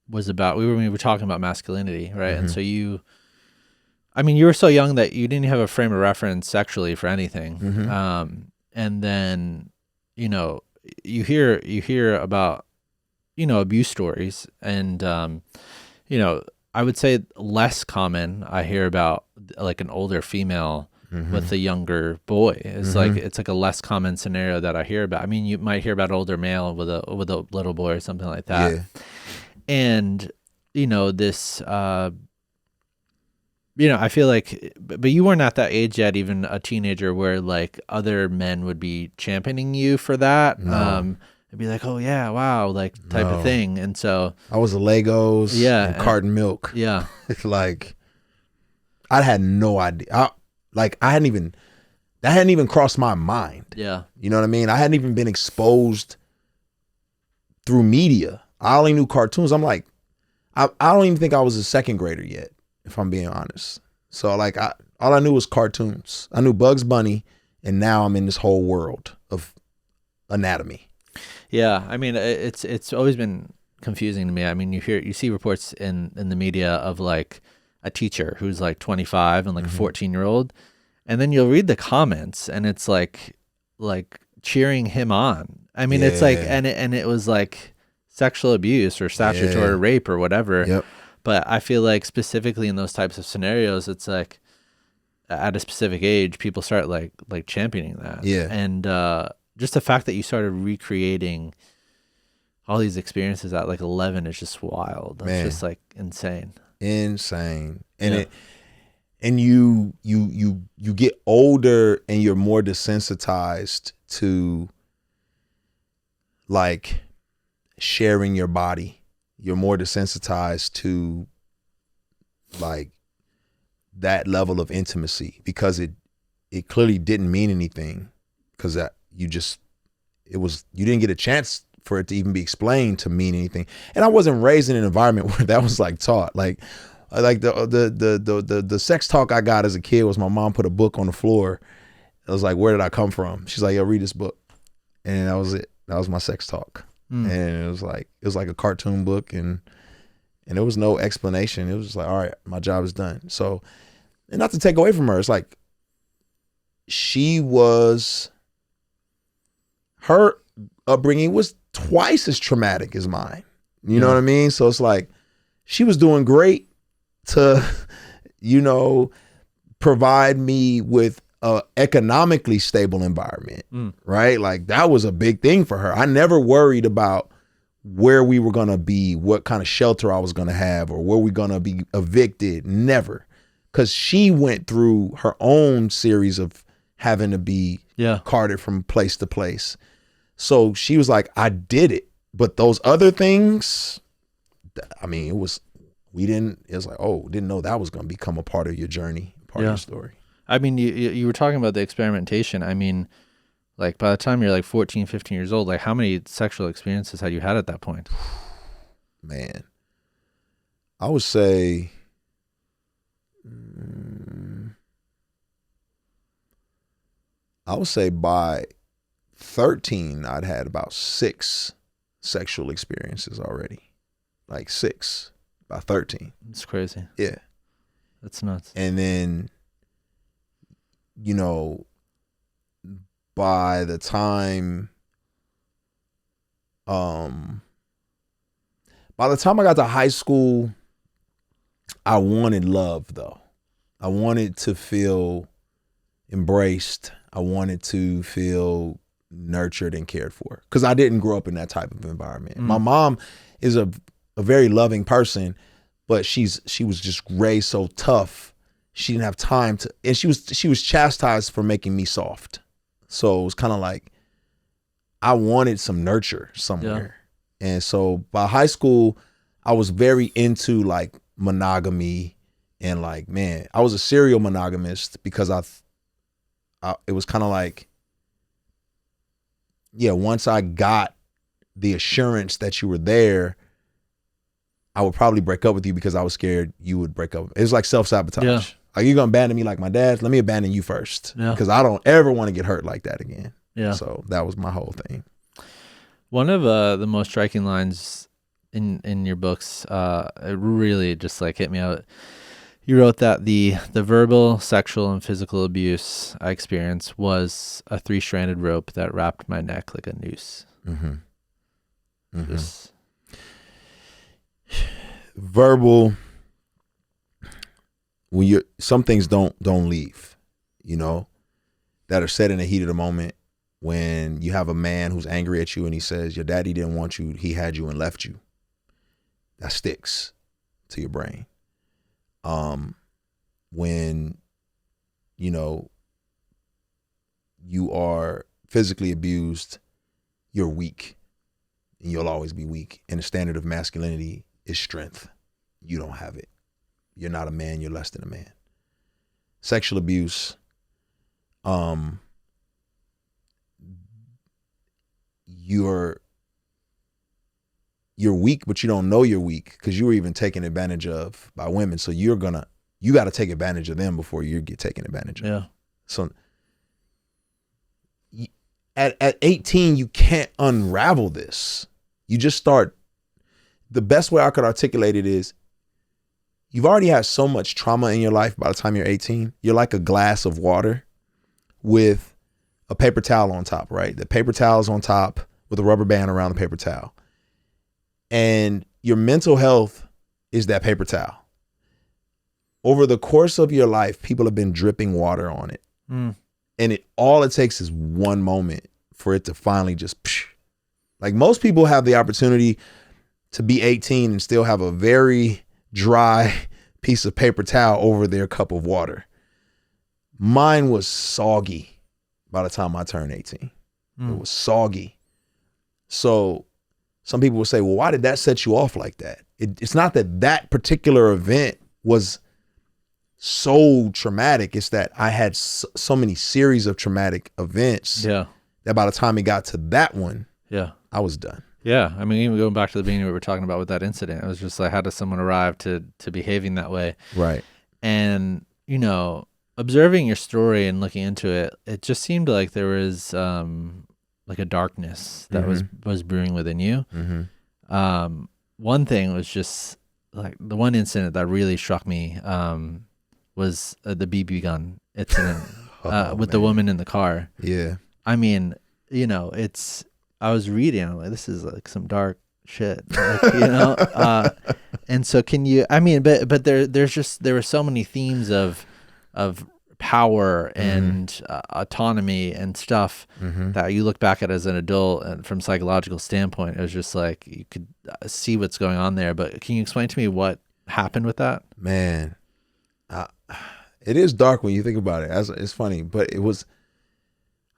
was about, we were talking about masculinity, right? Mm-hmm. And so you were so young that you didn't have a frame of reference sexually for anything. Mm-hmm. And then, you hear about, abuse stories, and, I would say less common. I hear about like an older female with a younger boy. It's like a less common scenario that I hear about. I mean, you might hear about an older male with a little boy or something like that. Yeah. And, this, I feel like, but you weren't at that age yet, even a teenager, where like other men would be championing you for that. No. it'd be like, oh yeah, wow, like type of No. thing. And so I was a Legos yeah, and carton milk. yeah, Like I had no idea. That hadn't even crossed my mind. yeah, You know what I mean? I hadn't even been exposed through media. I only knew cartoons. I'm like, I don't even think I was a second grader yet, if I'm being honest. So like all I knew was cartoons. I knew Bugs Bunny, and now I'm in this whole world of anatomy. yeah. I mean, it's always been confusing to me. I mean, you see reports in the media of like a teacher who's like 25 and like a 14-year-old, and then you'll read the comments and it's like cheering him on. I mean, it's like, Yeah. and it was like sexual abuse or statutory Yeah. rape or whatever. Yep. But I feel like specifically in those types of scenarios, it's like at a specific age, people start like championing that. Yeah. And just the fact that you started recreating all these experiences at like 11 is just wild. That's Man. just like insane. Insane. And Yeah. you get older and you're more desensitized to like sharing your body. You're more desensitized to like that level of intimacy because it clearly didn't mean anything because that you didn't get a chance for it to even be explained to mean anything. And I wasn't raised in an environment where that was like taught. Like the sex talk I got as a kid was my mom put a book on the floor. It was like, where did I come from? She's like, yo, read this book. And that was it. That was my sex talk. And it was like a cartoon book and there was no explanation. It was just like, all right, my job is done. So, and not to take away from her, it's like her upbringing was twice as traumatic as mine. You know what I mean? So it's like she was doing great to, provide me with a economically stable environment, right? Like that was a big thing for her. I never worried about where we were going to be, what kind of shelter I was going to have, or where we going to be evicted. Never. Because she went through her own series of having to be carted from place to place. So she was like, I did it. But those other things, I mean, it was like, oh, didn't know that was going to become a part of your journey, part of your story. I mean, you were talking about the experimentation. I mean, like by the time you're like 14, 15 years old, like how many sexual experiences had you had at that point? Man, I would say by 13, I'd had about 6 sexual experiences already. Like 6 by 13. It's crazy. Yeah. That's nuts. And then, by the time I got to high school, I wanted love though. I wanted to feel embraced. I wanted to feel nurtured and cared for because I didn't grow up in that type of environment. My mom is a very loving person, but she was just raised so tough. She didn't have time to, and she was chastised for making me soft. So it was kind of like I wanted some nurture somewhere. Yeah. And so by high school, I was very into like monogamy and like, man, I was a serial monogamist because it was kind of like, yeah, once I got the assurance that you were there, I would probably break up with you because I was scared you would break up. It was like self-sabotage. Yeah. Like, you're going to abandon me like my dad? Let me abandon you first. Yeah. Because I don't ever want to get hurt like that again. Yeah. So that was my whole thing. One of the most striking lines in your books, it really just like hit me out. You wrote that the verbal, sexual, and physical abuse I experienced was a 3-stranded rope that wrapped my neck like a noose. Mm-hmm. Just... Verbal, when some things don't leave, that are said in the heat of the moment. When you have a man who's angry at you and he says, your daddy didn't want you, he had you and left you. That sticks to your brain. When, you are physically abused, you're weak. and you'll always be weak. And the standard of masculinity is strength. You don't have it. You're not a man. You're less than a man. Sexual abuse. You're weak, but you don't know you're weak because you were even taken advantage of by women. So you got to take advantage of them before you get taken advantage of. Yeah. So at 18, you can't unravel this. You just start. The best way I could articulate it is you've already had so much trauma in your life by the time you're 18. You're like a glass of water with a paper towel on top, right? The paper towel is on top with a rubber band around the paper towel. And your mental health is that paper towel. Over the course of your life, people have been dripping water on it. And all it takes is one moment for it to finally just, like most people have the opportunity to be 18 and still have a very dry piece of paper towel over their cup of water. Mine was soggy by the time I turned 18. It was soggy. So some people will say, well, why did that set you off like that? It's not that particular event was so traumatic. It's that I had so many series of traumatic events that by the time it got to that one, I was done. Yeah. I mean, even going back to the beginning we were talking about with that incident, it was just like, how does someone arrive to behaving that way? Right. And, you know, observing your story and looking into it, it just seemed like there was like a darkness that was brewing within you. One thing was just like the one incident that really struck me was the BB gun incident with the woman in the car. Yeah. I mean, you know, I was reading, I'm like, this is like some dark shit, like, you know? And so but there were so many themes of power and autonomy and stuff that you look back at as an adult and from psychological standpoint, it was just like, you could see what's going on there. But can you explain to me what happened with that? Man, it is dark when you think about it. It's funny, but it was,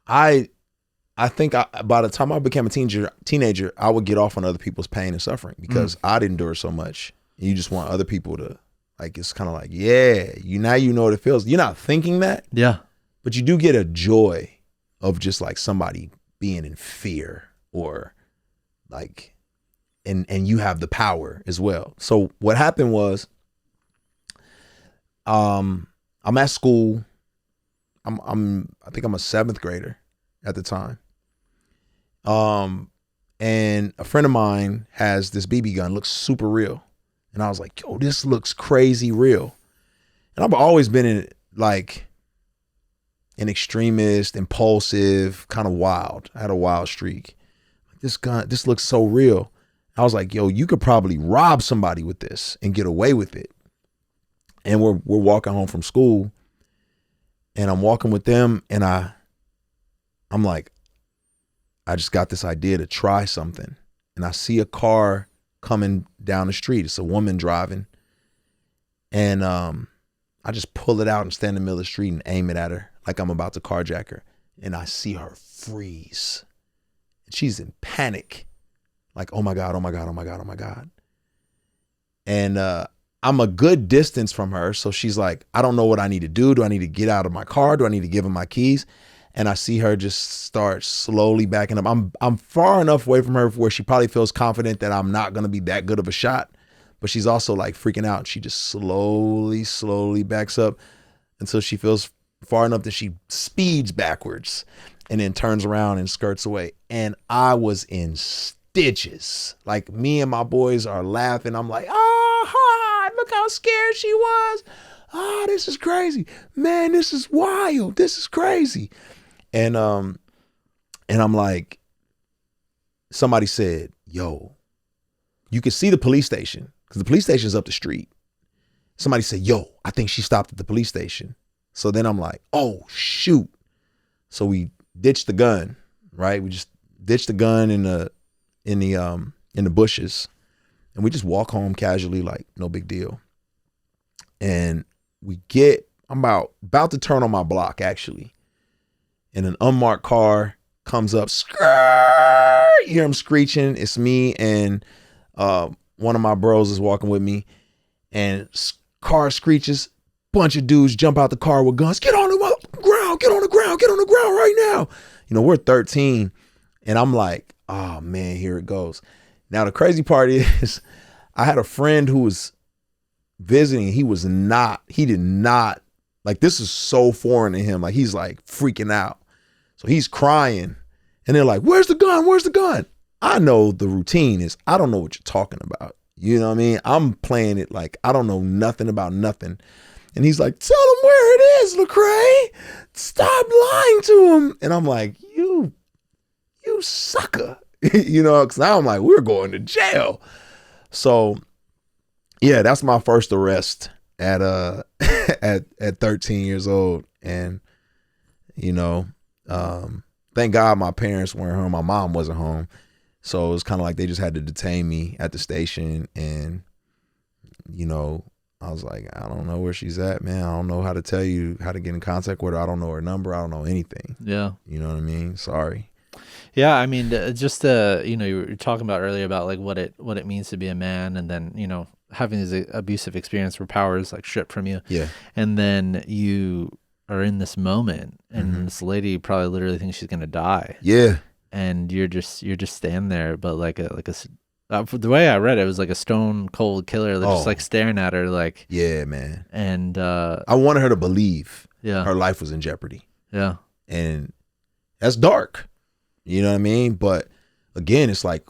I think by the time I became a teenager, I would get off on other people's pain and suffering because I'd endure so much. And you just want other people to, like, it's kind of like, now you know what it feels. You're not thinking that. Yeah. But you do get a joy of just like somebody being in fear or like, and you have the power as well. So what happened was, I'm at school. I think I'm a 7th grader at the time. And a friend of mine has this BB gun, looks super real. And I was like, yo, this looks crazy real. And I've always been like an extremist, impulsive, kind of wild. I had a wild streak. This gun, this looks so real. I was like, yo, you could probably rob somebody with this and get away with it. And we're walking home from school and I'm walking with them and I'm like, I just got this idea to try something. And I see a car coming down the street. It's a woman driving. And I just pull it out and stand in the middle of the street and aim it at her like I'm about to carjack her. And I see her freeze. She's in panic. Like, oh my God, oh my God, oh my God, oh my God. And I'm a good distance from her. So she's like, I don't know what I need to do. Do I need to get out of my car? Do I need to give her my keys? And I see her just start slowly backing up. I'm far enough away from her where she probably feels confident that I'm not going to be that good of a shot. But she's also like freaking out. She just slowly backs up until she feels far enough that she speeds backwards and then turns around and skirts away. And I was in stitches. Like, me and my boys are laughing. I'm like, oh, hi, look how scared she was. Oh, this is crazy. Man, this is wild. This is crazy. And I'm like, somebody said, yo, you can see the police station because the police station is up the street. Somebody said, yo, I think she stopped at the police station. So then I'm like, oh, shoot. So we ditched the gun, right? We just ditched the gun in the bushes and we just walk home casually, like no big deal. And I'm about to turn on my block actually. And an unmarked car comes up, skirt, You hear him screeching. It's me and one of my bros is walking with me, and car screeches. Bunch of dudes jump out the car with guns. Get on the ground. Get on the ground. Get on the ground right now. You know, we're 13, and I'm like, oh man, here it goes. Now the crazy part is, I had a friend who was visiting. He did not, like, this is so foreign to him. Like, he's like freaking out. So he's crying, and they're like, where's the gun? Where's the gun? I know the routine is, I don't know what you're talking about. You know what I mean? I'm playing it like I don't know nothing about nothing. And he's like, tell him where it is, Lecrae. Stop lying to him. And I'm like, you sucker. You know, because now I'm like, we're going to jail. So yeah, that's my first arrest at at 13 years old. And, you know, thank God my parents weren't home. My mom wasn't home. So it was kind of like they just had to detain me at the station. And, you know, I was like, I don't know where she's at, man. I don't know how to tell you how to get in contact with her. I don't know her number. I don't know anything. Yeah. You know what I mean? Sorry. Yeah, I mean, just you know, you were talking about earlier about like what it means to be a man, and then, you know, having this abusive experience where power is like stripped from you. Yeah. And then you are in this moment, and this lady probably literally thinks she's gonna die. Yeah. And you're just standing there, but the way I read it, it was like a stone cold killer that just like staring at her, like, yeah, man. And I wanted her to believe her life was in jeopardy. Yeah. And that's dark. You know what I mean? But again, it's like,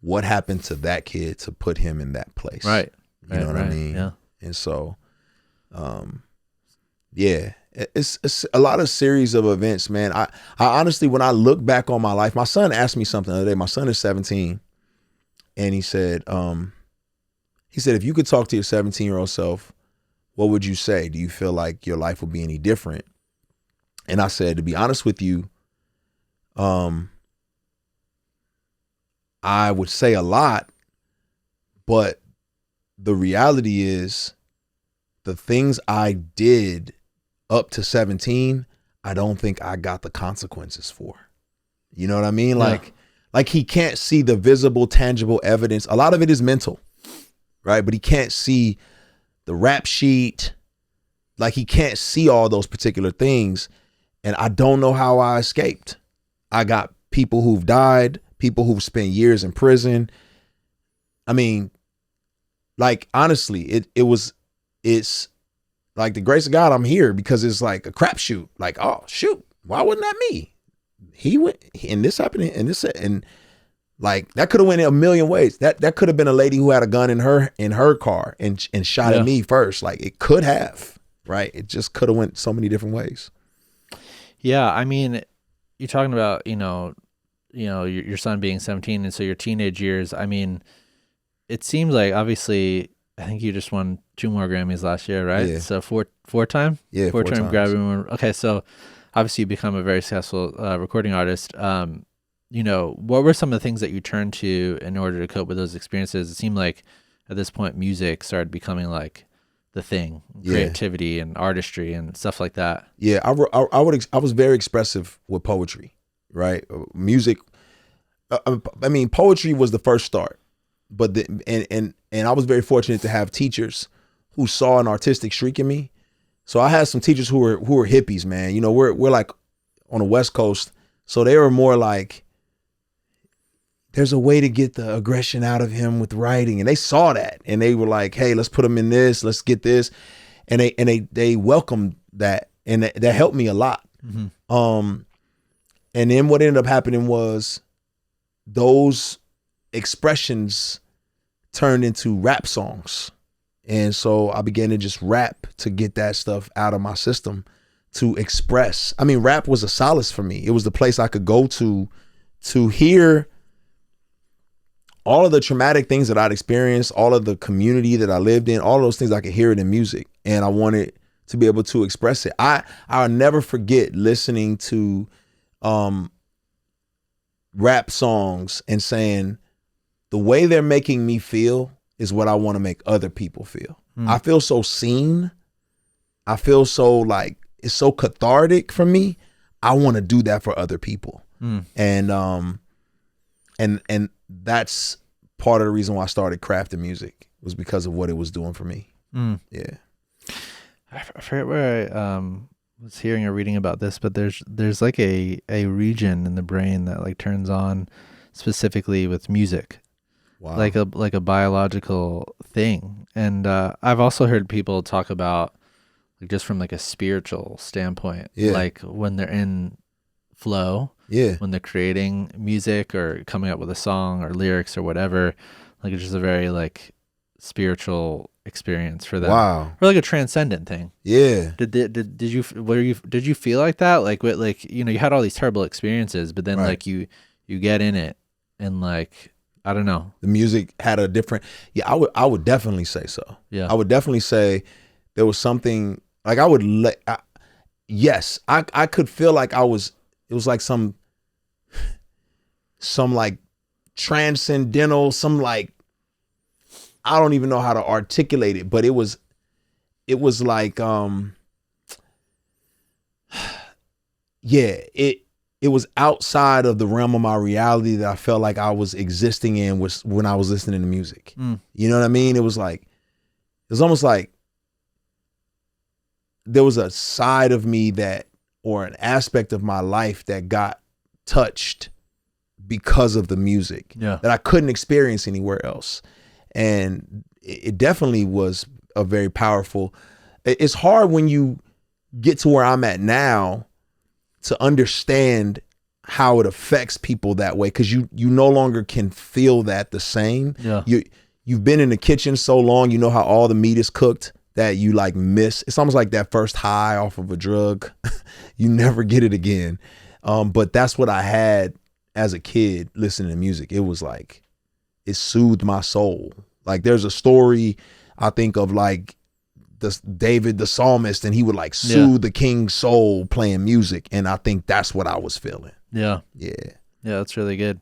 what happened to that kid to put him in that place? Right. You know what I mean? Yeah. And so, yeah, it's a lot of series of events, man. I honestly, when I look back on my life, my son asked me something the other day. My son is 17, and he said, if you could talk to your 17-year-old self, what would you say? Do you feel like your life would be any different? And I said, to be honest with you, I would say a lot, but the reality is the things I did up to 17, I don't think I got the consequences for. You know what I mean? Yeah. Like he can't see the visible, tangible evidence. A lot of it is mental, right? But he can't see the rap sheet. Like, he can't see all those particular things. And I don't know how I escaped. I got people who've died, people who've spent years in prison. I mean, like, honestly, it's like the grace of God I'm here, because it's like a crapshoot. Like, oh shoot, why wasn't that me? He went, and this happened, and this, and like, that could have went in a million ways. That could have been a lady who had a gun in her car and shot at me first. Like, it could have, right? It just could have went so many different ways. Yeah, I mean, you're talking about, you know, your son being 17, and so your teenage years. I mean, it seems like, obviously, I think you just won 2 more Grammys last year, right? Yeah. So four-time? Yeah, 4 Four-time times. Grammy. Okay, so obviously you become a very successful recording artist. You know, what were some of the things that you turned to in order to cope with those experiences? It seemed like at this point music started becoming like the thing, creativity and artistry and stuff like that. Yeah, I was very expressive with poetry, right? Music. I mean, poetry was the first start, but and I was very fortunate to have teachers who saw an artistic streak in me. So I had some teachers who were hippies, man. You know, we're like on the West Coast, so they were more like, there's a way to get the aggression out of him with writing, and they saw that, and they were like, hey, let's put him in this, let's get this, and they welcomed that, and that helped me a lot. Mm-hmm. And then what ended up happening was those expressions turned into rap songs. And so I began to just rap to get that stuff out of my system, to express. I mean, rap was a solace for me. It was the place I could go to hear all of the traumatic things that I'd experienced, all of the community that I lived in, all those things, I could hear it in music. And I wanted to be able to express it. I'll never forget listening to rap songs and saying, the way they're making me feel is what I want to make other people feel. I feel so seen. I feel so, like, it's so cathartic for me. I want to do that for other people. And And that's part of the reason why I started crafting music, was because of what it was doing for me. Yeah. I forget where I was hearing or reading about this, but there's like a region in the brain that like turns on specifically with music. Wow. Like a biological thing. And I've also heard people talk about, like, just from like a spiritual standpoint, like when they're in flow, when they're creating music or coming up with a song or lyrics or whatever, like it's just a very like spiritual experience for them. Wow. Or like a transcendent thing. Yeah. Did you feel like that? Like what, like, you know, you had all these terrible experiences, but then like you get in it and like, I don't know. The music had a different, I would definitely say so. Yeah. I would definitely say there was something, like I could feel like it was like some like transcendental, some like, I don't even know how to articulate it, but it was like, it was outside of the realm of my reality that I felt like I was existing in was when I was listening to music. You know what I mean? It was almost like there was a side of me or an aspect of my life that got touched because of the music that I couldn't experience anywhere else. And it definitely was a very powerful, it's hard when you get to where I'm at now to understand how it affects people that way, because you no longer can feel that the same. You've been in the kitchen so long, you know how all the meat is cooked that you like miss. It's almost like that first high off of a drug. You never get it again. But that's what I had as a kid listening to music. It was like, it soothed my soul. Like there's a story I think of, like David the psalmist, and he would like soothe the king's soul playing music, and I think that's what I was feeling. Yeah, that's really good.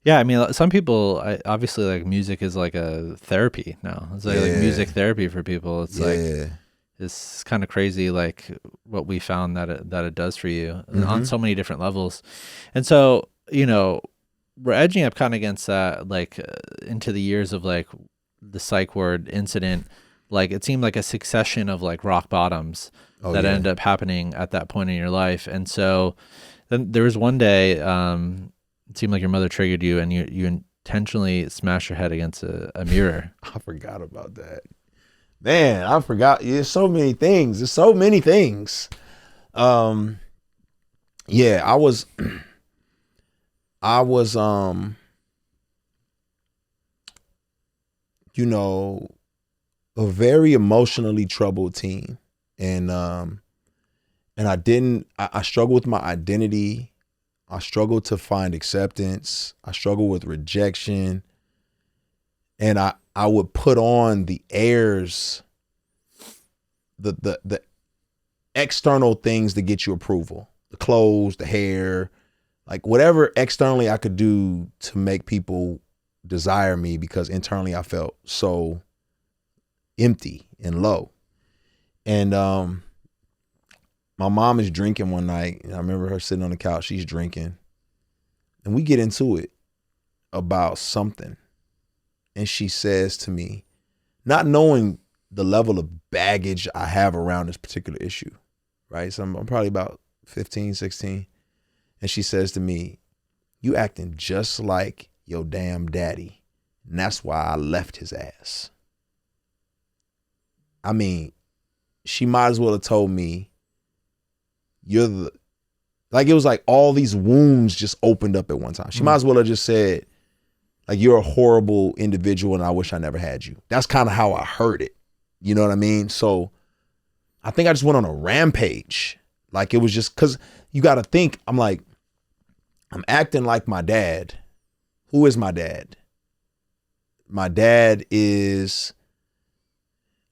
Yeah, I mean, some people, obviously, like music is like a therapy now. It's like music therapy for people. It's like, it's kind of crazy, like what we found that it does for you on so many different levels. And so, you know, we're edging up kind of against that, like into the years of like the psych ward incident. Like it seemed like a succession of like rock bottoms that ended up happening at that point in your life. And so then there was one day, it seemed like your mother triggered you, and you intentionally smashed your head against a mirror. I forgot about that. Man, I forgot. There's so many things. There's so many things. Yeah, I was you know, a very emotionally troubled teen. And I struggled with my identity. I struggled to find acceptance. I struggled with rejection. And I would put on the airs, the external things to get you approval, the clothes, the hair, like whatever externally I could do to make people desire me, because internally I felt so empty and low. And my mom is drinking one night, and I remember her sitting on the couch, she's drinking, and we get into it about something. And she says to me, not knowing the level of baggage I have around this particular issue, right? So I'm probably about 15, 16. And she says to me, "You acting just like your damn daddy. And that's why I left his ass." I mean, she might as well have told me, like it was like all these wounds just opened up at one time. She might as well have just said, like, "You're a horrible individual and I wish I never had you." That's kind of how I heard it. You know what I mean? So I think I just went on a rampage. Like it was just, because you got to think, I'm like, I'm acting like my dad. Who is my dad? My dad is,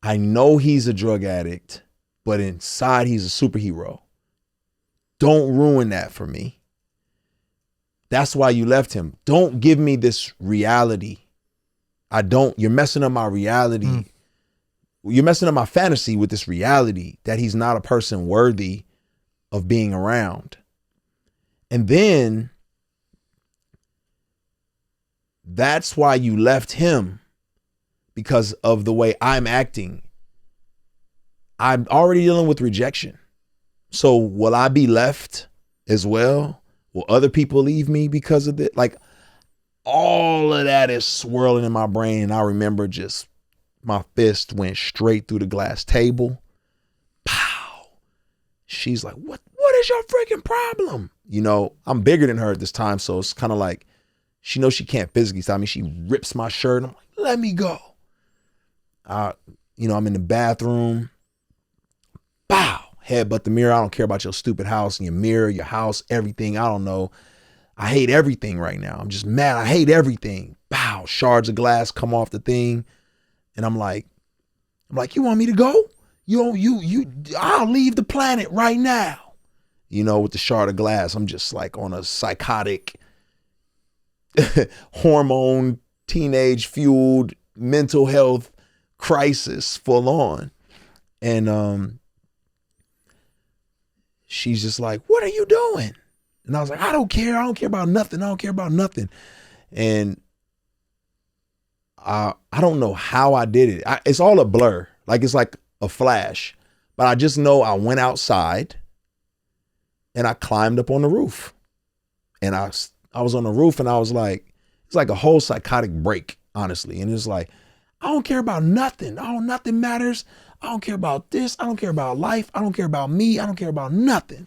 I know he's a drug addict, but inside he's a superhero. Don't ruin that for me. That's why you left him. Don't give me this reality. You're messing up my reality. You're messing up my fantasy with this reality that he's not a person worthy of being around. And then that's why you left him, because of the way I'm acting. I'm already dealing with rejection. So will I be left as well? Will other people leave me because of it? Like, all of that is swirling in my brain. And I remember just my fist went straight through the glass table. Pow. She's like, what is your freaking problem? You know, I'm bigger than her at this time. So it's kind of like, she knows she can't physically stop me. She rips my shirt. And I'm like, let me go. You know, I'm in the bathroom. Bow. Headbutt the mirror. I don't care about your stupid house and your mirror, your house, everything. I don't know. I hate everything right now. I'm just mad. I hate everything. Bow. Shards of glass come off the thing. And I'm like, you want me to go? I'll leave the planet right now. You know, with the shard of glass, I'm just like on a psychotic, hormone, teenage fueled mental health crisis full on. And she's just like, what are you doing? And I was like, I don't care. I don't care about nothing. I don't care about nothing. And I don't know how I did it. It's all a blur. Like, it's like a flash. But I just know I went outside and I climbed up on the roof. And I was on the roof and I was like, it's like a whole psychotic break, honestly. And it's like, I don't care about nothing. Nothing matters. I don't care about this. I don't care about life. I don't care about me. I don't care about nothing.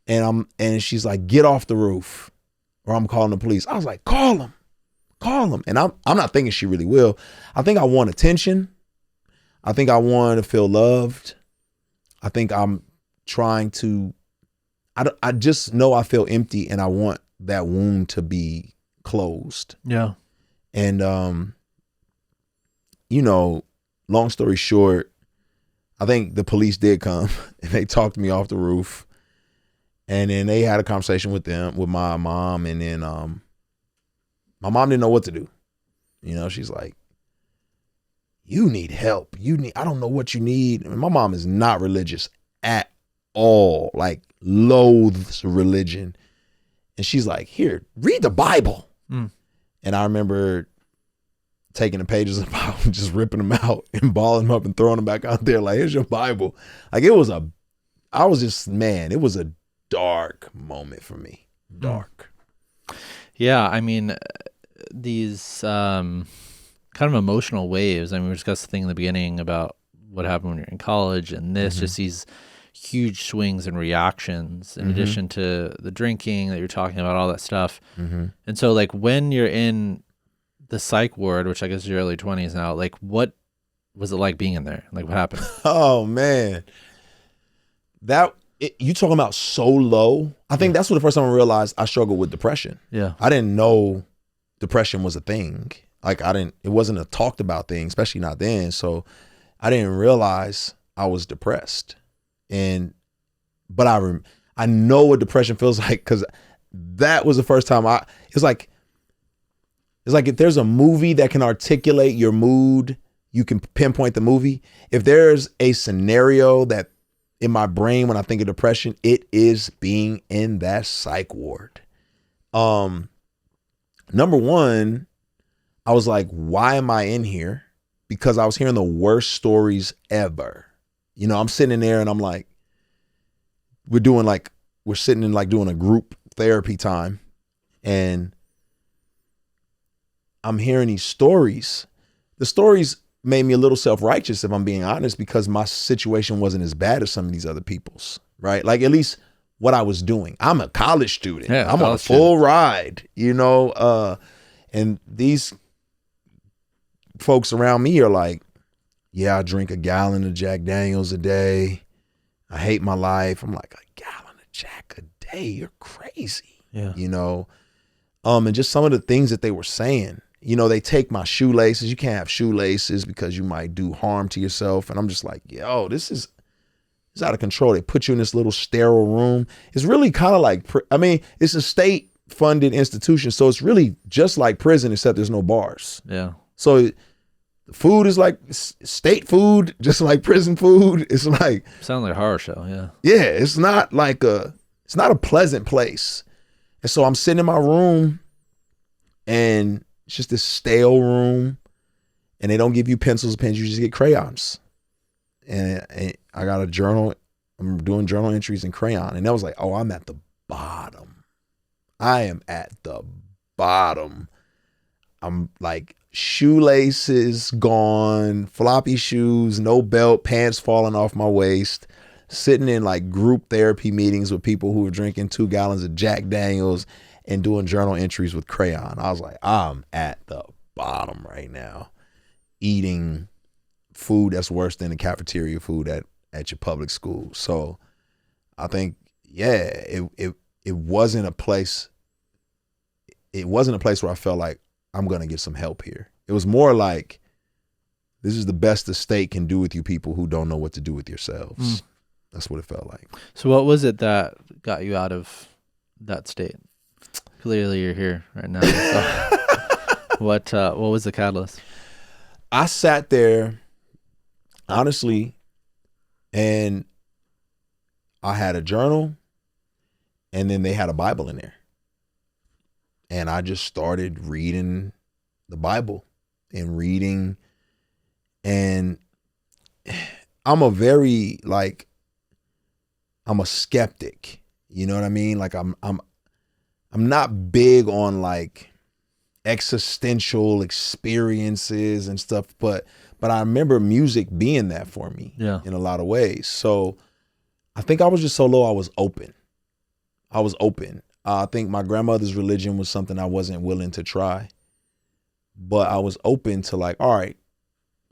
And she's like, get off the roof or I'm calling the police. I was like, call them. And I'm not thinking she really will. I think I want attention. I think I want to feel loved. I think I'm trying to, I just know I feel empty and I want that wound to be closed. Yeah. And, you know, long story short, I think the police did come and they talked me off the roof. And then they had a conversation with my mom. And then my mom didn't know what to do. You know, she's like, you need help. I don't know what you need. I mean, my mom is not religious at all, like loathes religion. And she's like, here, read the Bible. And I remember taking the pages of the Bible and just ripping them out and balling them up and throwing them back out there. Like, here's your Bible. Like, it was a dark moment for me. Dark. Yeah. I mean, these kind of emotional waves. I mean, we discussed the thing in the beginning about what happened when you're in college and this, just these huge swings and reactions in addition to the drinking that you're talking about, all that stuff. And so like when you're in the psych ward, which I guess is your early 20s now, like what was it like being in there? Like what happened? Oh man. You talking about so low. I think that's what the first time I realized I struggled with depression. Yeah. I didn't know depression was a thing. Like it wasn't a talked about thing, especially not then. So I didn't realize I was depressed. But I know what depression feels like because that was the first time it's like if there's a movie that can articulate your mood, you can pinpoint the movie. If there's a scenario that in my brain when I think of depression, it is being in that psych ward. Number one, I was like, why am I in here? Because I was hearing the worst stories ever. You know, I'm sitting in there and I'm like, we're sitting in like doing a group therapy time and I'm hearing these stories. The stories made me a little self-righteous, if I'm being honest, because my situation wasn't as bad as some of these other people's, right? Like at least what I was doing. I'm a college student. Yeah, I'm on a full ride, you know? And these folks around me are like, yeah, I drink a gallon of Jack Daniels a day. I hate my life. I'm like, a gallon of Jack a day? You're crazy. Yeah. You know? And just some of the things that they were saying. You know, they take my shoelaces. You can't have shoelaces because you might do harm to yourself. And I'm just like, yo, this is out of control. They put you in this little sterile room. It's really kind of like, it's a state-funded institution. So it's really just like prison, except there's no bars. Yeah. So the food is like state food, just like prison food. It's like. Sounds like a horror show, yeah. Yeah, it's not a pleasant place. And so I'm sitting in my room and It's just this stale room, and they don't give you pencils, pens. You just get crayons. And I got a journal. I'm doing journal entries in crayon, and I was like, oh, I'm at the bottom. I am at the bottom. I'm like shoelaces gone, floppy shoes, no belt, pants falling off my waist, sitting in like group therapy meetings with people who were drinking 2 gallons of Jack Daniels and doing journal entries with crayon. I was like, I'm at the bottom right now, eating food that's worse than the cafeteria food at your public school. So I think, yeah, it wasn't a place. It wasn't a place where I felt like I'm going to get some help here. It was more like, this is the best the state can do with you people who don't know what to do with yourselves. That's what it felt like. So what was it that got you out of that state? Clearly you're here right now. So what was the catalyst? I sat there, honestly, and I had a journal, and then they had a Bible in there. And I just started reading the Bible and reading. And I'm I'm a skeptic. You know what I mean? Like I'm not big on like existential experiences and stuff, but I remember music being that for me in a lot of ways. So I think I was just so low, I was open. I think my grandmother's religion was something I wasn't willing to try, but I was open to like, all right,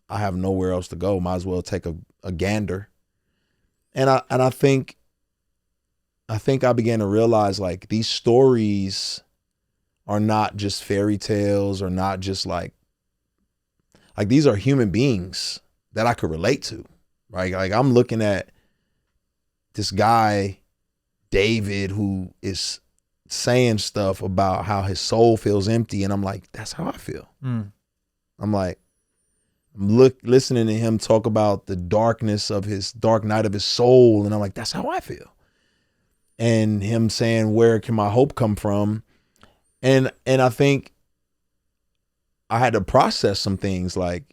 I have nowhere else to go. Might as well take a gander. And I think I began to realize like these stories are not just fairy tales, or not just like these are human beings that I could relate to, right? Like I'm looking at this guy, David, who is saying stuff about how his soul feels empty. And I'm like, that's how I feel. I'm like, listening to him talk about the darkness of his dark night of his soul. And I'm like, that's how I feel. And him saying, where can my hope come from? And I think I had to process some things. Like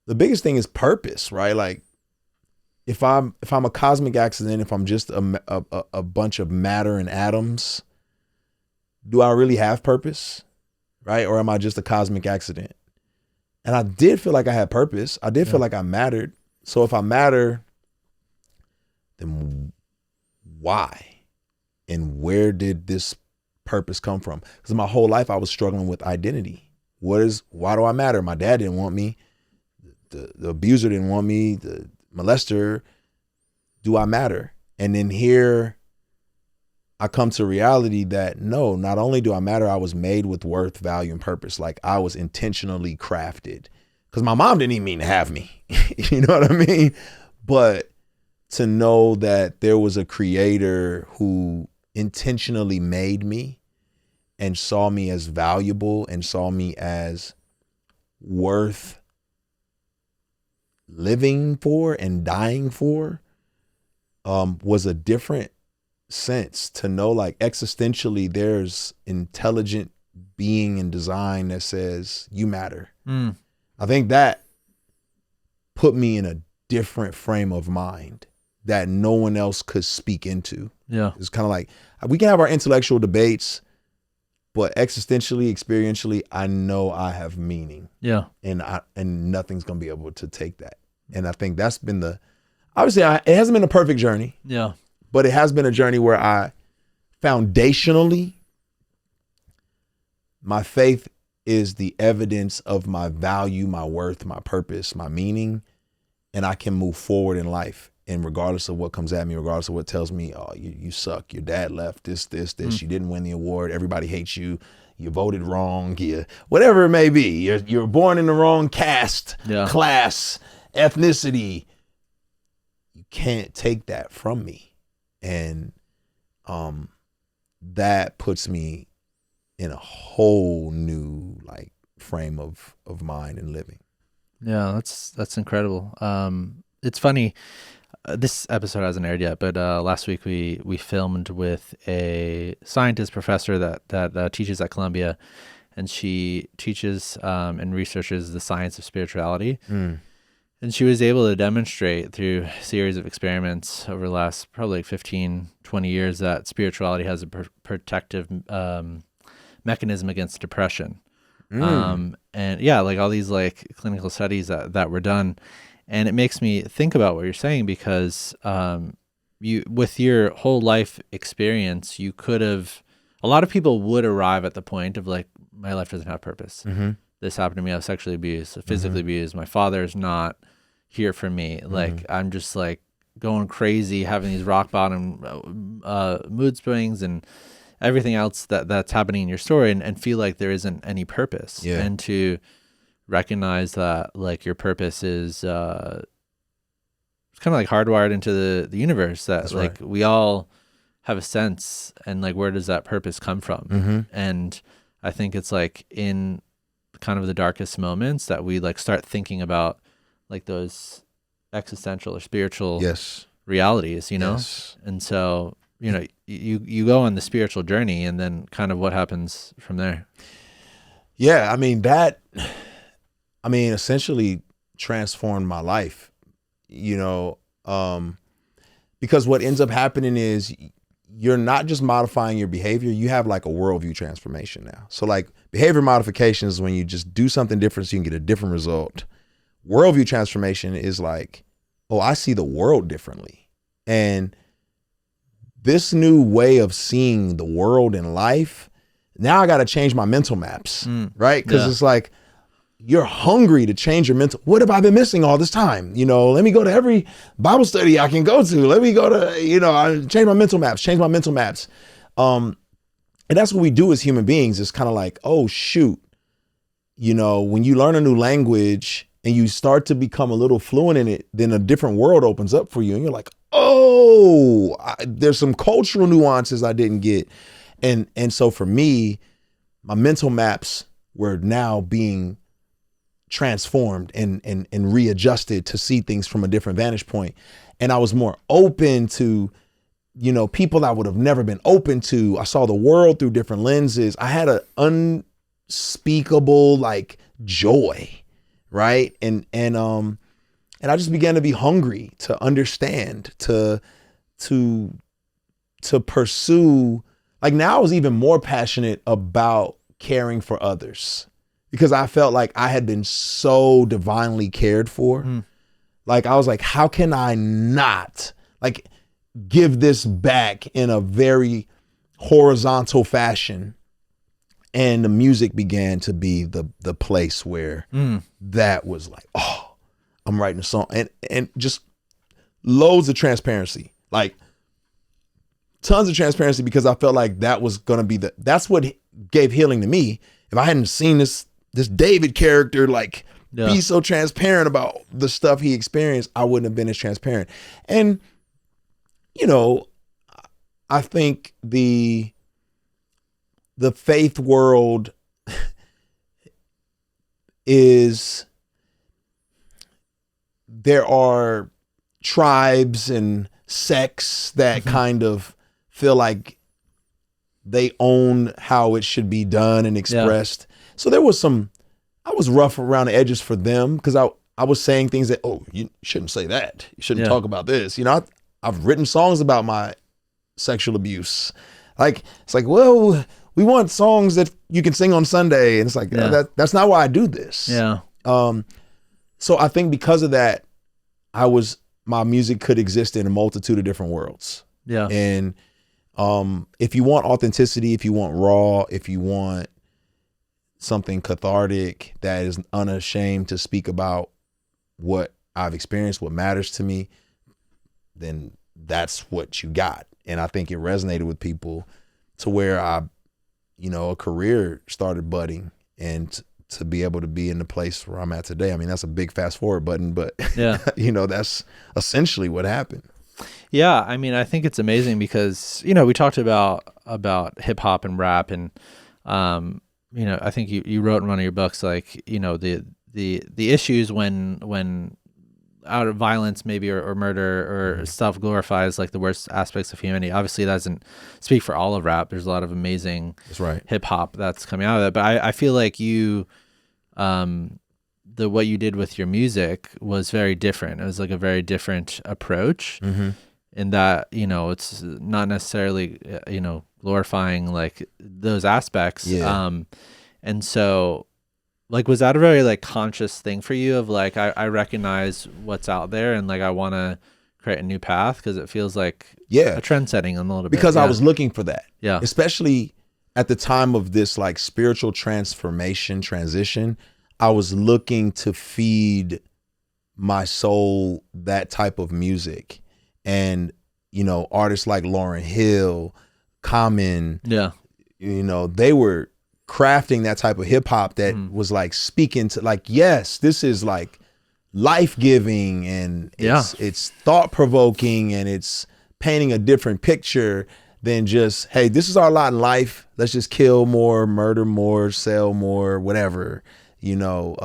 the biggest thing is purpose, right? Like if I'm a cosmic accident, if I'm just a bunch of matter and atoms, do I really have purpose, right? Or am I just a cosmic accident? And I did feel like I had purpose. I did feel like I mattered. So if I matter, then why? And where did this purpose come from? Because my whole life I was struggling with identity. Why do I matter? My dad didn't want me. The abuser didn't want me. The molester. Do I matter? And then here I come to reality that no, not only do I matter, I was made with worth, value, and purpose. Like I was intentionally crafted, because my mom didn't even mean to have me. You know what I mean? But to know that there was a creator who intentionally made me and saw me as valuable and saw me as worth living for and dying for, was a different sense. To know like existentially there's intelligent being and design that says you matter. I think that put me in a different frame of mind that no one else could speak into. Yeah. It's kind of like we can have our intellectual debates, but existentially, experientially, I know I have meaning. Yeah. And nothing's going to be able to take that. And I think that's been obviously it hasn't been a perfect journey. Yeah. But it has been a journey where I foundationally, my faith is the evidence of my value, my worth, my purpose, my meaning, and I can move forward in life. And regardless of what comes at me, regardless of what tells me, oh, you suck, your dad left, this, you didn't win the award, everybody hates you, you voted wrong, whatever it may be, you're born in the wrong caste, class, ethnicity, you can't take that from me. And that puts me in a whole new like frame of mind and living. Yeah, that's incredible. It's funny. This episode hasn't aired yet, but last week we filmed with a scientist professor that teaches at Columbia, and she teaches and researches the science of spirituality. And she was able to demonstrate through a series of experiments over the last probably like 15, 20 years that spirituality has a protective mechanism against depression. And yeah, like all these like clinical studies that were done. And it makes me think about what you're saying, because you, with your whole life experience, you could have, a lot of people would arrive at the point of like, my life doesn't have purpose. This happened to me. I was sexually abused, physically abused. My father's not here for me. Like, I'm just like going crazy, having these rock bottom mood swings and everything else that's happening in your story, and feel like there isn't any purpose. Yeah. And to recognize that like your purpose is it's kind of like hardwired into the universe, that That's like right. we all have a sense, and like where does that purpose come from? And I think it's like in kind of the darkest moments that we like start thinking about like those existential or spiritual realities, you know? Yes. And so, you know, you go on the spiritual journey, and then kind of what happens from there. Yeah, I mean, essentially transformed my life, you know, because what ends up happening is you're not just modifying your behavior, you have like a worldview transformation now. So like behavior modification is when you just do something different so you can get a different result. Worldview transformation is like, oh, I see the world differently. And this new way of seeing the world and life, now I got to change my mental maps, right? Because it's like, you're hungry to change your mental. What have I been missing all this time? You know, let me go to every Bible study I can go to. Let me go to, you know, I change my mental maps. And that's what we do as human beings. It's kind of like, oh, shoot. You know, when you learn a new language and you start to become a little fluent in it, then a different world opens up for you. And you're like, oh, there's some cultural nuances I didn't get. And so for me, my mental maps were now being transformed and readjusted to see things from a different vantage point. And I was more open to, you know, people I would have never been open to. I saw the world through different lenses. I had an unspeakable like joy, right? And I just began to be hungry to understand, to pursue. Like now I was even more passionate about caring for others, because I felt like I had been so divinely cared for. Like I was like, how can I not like give this back in a very horizontal fashion? And the music began to be the place where that was like, oh, I'm writing a song, and just loads of transparency, like tons of transparency, because I felt like that was going to be that's what gave healing to me. If I hadn't seen this David character like be so transparent about the stuff he experienced, I wouldn't have been as transparent. And, you know, I think the faith world is, there are tribes and sects that kind of feel like they own how it should be done and expressed. So there was I was rough around the edges for them, because I was saying things that, oh, you shouldn't say that. You shouldn't talk about this. You know, I've written songs about my sexual abuse. Like, it's like, well, we want songs that you can sing on Sunday. And it's like, that's not why I do this. Yeah. So I think because of that, my music could exist in a multitude of different worlds. Yeah. And if you want authenticity, if you want raw, if you want something cathartic that is unashamed to speak about what I've experienced, what matters to me, then that's what you got. And I think it resonated with people to where a career started budding, and to be able to be in the place where I'm at today. I mean, that's a big fast forward button, but you know, that's essentially what happened. Yeah. I mean, I think it's amazing because, you know, we talked about hip hop and rap, and, you know, I think you wrote in one of your books, like, you know, the issues when out of violence maybe or murder or self-glorifies like the worst aspects of humanity. Obviously that doesn't speak for all of rap. There's a lot of amazing That's right. hip hop that's coming out of it. But I feel like you, what you did with your music was very different. It was like a very different approach in that, you know, it's not necessarily, you know, glorifying like those aspects. Yeah. And so like, was that a very like conscious thing for you of like, I recognize what's out there and like, I want to create a new path? Cause it feels like a trend setting a little bit. Because I was looking for that. Yeah. Especially at the time of this like spiritual transition, I was looking to feed my soul that type of music. And, you know, artists like Lauryn Hill, Common, you know, they were crafting that type of hip hop that was like speaking to like, yes, this is like life-giving and it's thought-provoking and it's painting a different picture than just, hey, this is our lot in life. Let's just kill more, murder more, sell more, whatever, you know.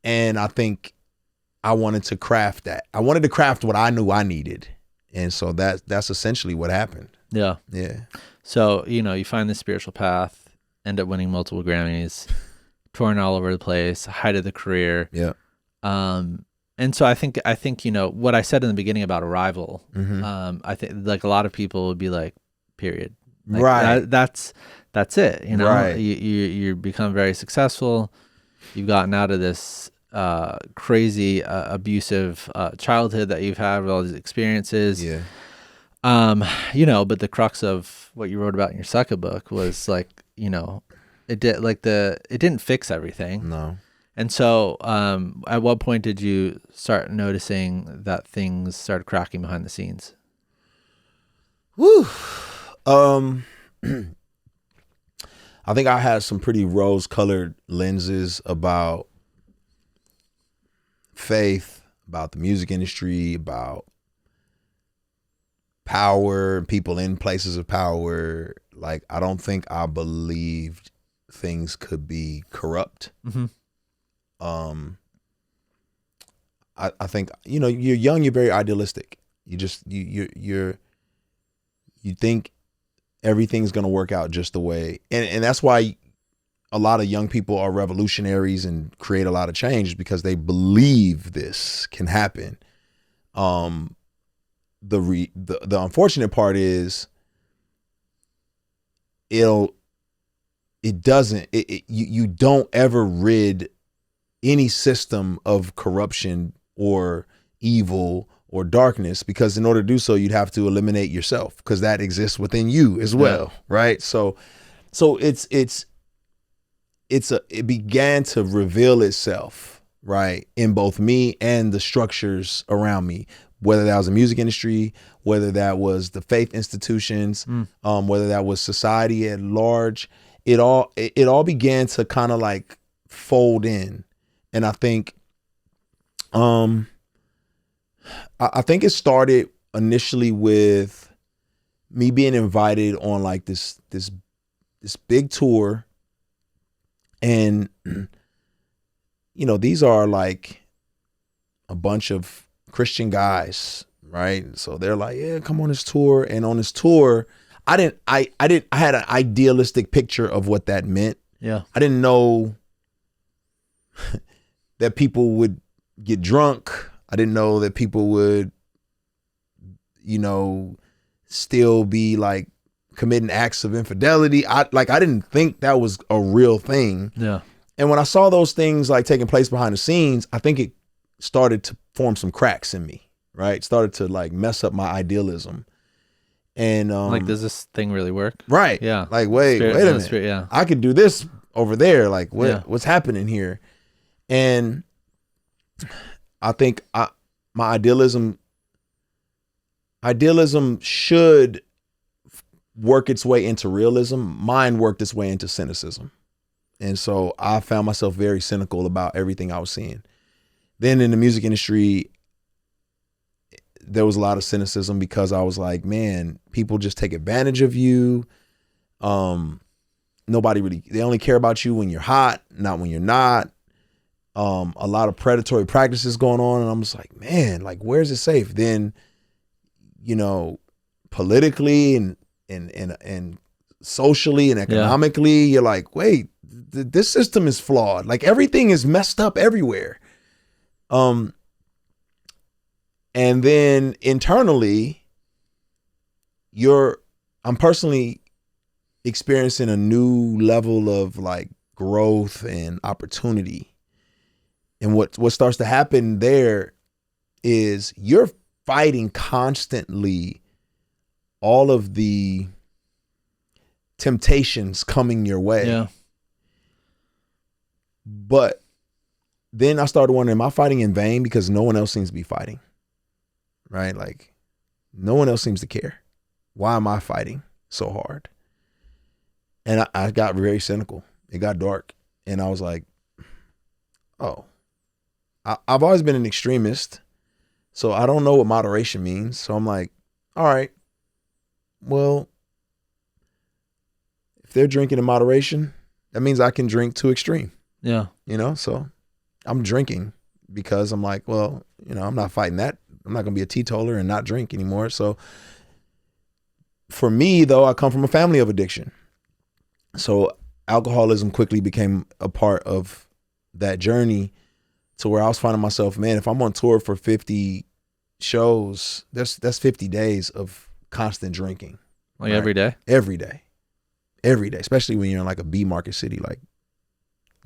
And I think I wanted to craft that. I wanted to craft what I knew I needed. And so that's essentially what happened. Yeah. Yeah. So, you know, you find the spiritual path, end up winning multiple Grammys, touring all over the place, height of the career. Yeah. And so I think, you know, what I said in the beginning about Arrival, I think like a lot of people would be like, period. Like, right. That's it. You know, right. You become very successful. You've gotten out of this crazy abusive childhood that you've had with all these experiences. Yeah. You know, but the crux of what you wrote about in your second book was like, you know, it didn't fix everything. No. And so, at what point did you start noticing that things started cracking behind the scenes? Woo. I think I had some pretty rose-colored lenses about faith, about the music industry, about power, people in places of power. Like, I don't think I believed things could be corrupt. I think, you know, you're young, you're very idealistic. You just, you think everything's going to work out just the way. And that's why a lot of young people are revolutionaries and create a lot of change, because they believe this can happen. The unfortunate part is you don't ever rid any system of corruption or evil or darkness, because in order to do so, you'd have to eliminate yourself, because that exists within you as well. Right. So it began to reveal itself, right, in both me and the structures around me, whether that was the music industry, whether that was the faith institutions, whether that was society at large. It all began to kind of like fold in. And I think, I think it started initially with me being invited on like this big tour. And, you know, these are like a bunch of Christian guys, right? So they're like, yeah, come on this tour. And on this tour, I had an idealistic picture of what that meant. Yeah. I didn't know that people would get drunk. I didn't know that people would, you know, still be like committing acts of infidelity. I didn't think that was a real thing. Yeah. And when I saw those things like taking place behind the scenes, I think it started to form some cracks in me, right? It started to like mess up my idealism. And like, does this thing really work? Right. Yeah. Like, wait a minute. Yeah. I could do this over there. Like, what's happening here? And I think my idealism should work its way into realism. Mine worked its way into cynicism. And so I found myself very cynical about everything I was seeing. Then in the music industry, there was a lot of cynicism, because I was like, man, people just take advantage of you. They only care about you when you're hot, not when you're not. a lot of predatory practices going on, and I'm just like, man, like where's it safe? Then, you know, politically and socially and economically, you're like, wait, this system is flawed. Like everything is messed up everywhere. And then internally, I'm personally experiencing a new level of like growth and opportunity. And what starts to happen there is you're fighting constantly all of the temptations coming your way. Yeah. But then I started wondering, am I fighting in vain? Because no one else seems to be fighting, right? Like no one else seems to care. Why am I fighting so hard? And I got very cynical. It got dark. And I was like, oh, I've always been an extremist. So I don't know what moderation means. So I'm like, all right, well, if they're drinking in moderation, that means I can drink to extreme. Yeah. You know, so I'm drinking because I'm like, well, you know, I'm not fighting that. I'm not going to be a teetotaler and not drink anymore. So for me, though, I come from a family of addiction. So alcoholism quickly became a part of that journey to where I was finding myself, man, if I'm on tour for 50 shows, that's 50 days of constant drinking. Like every day? Every day. Every day, especially when you're in like a B market city, like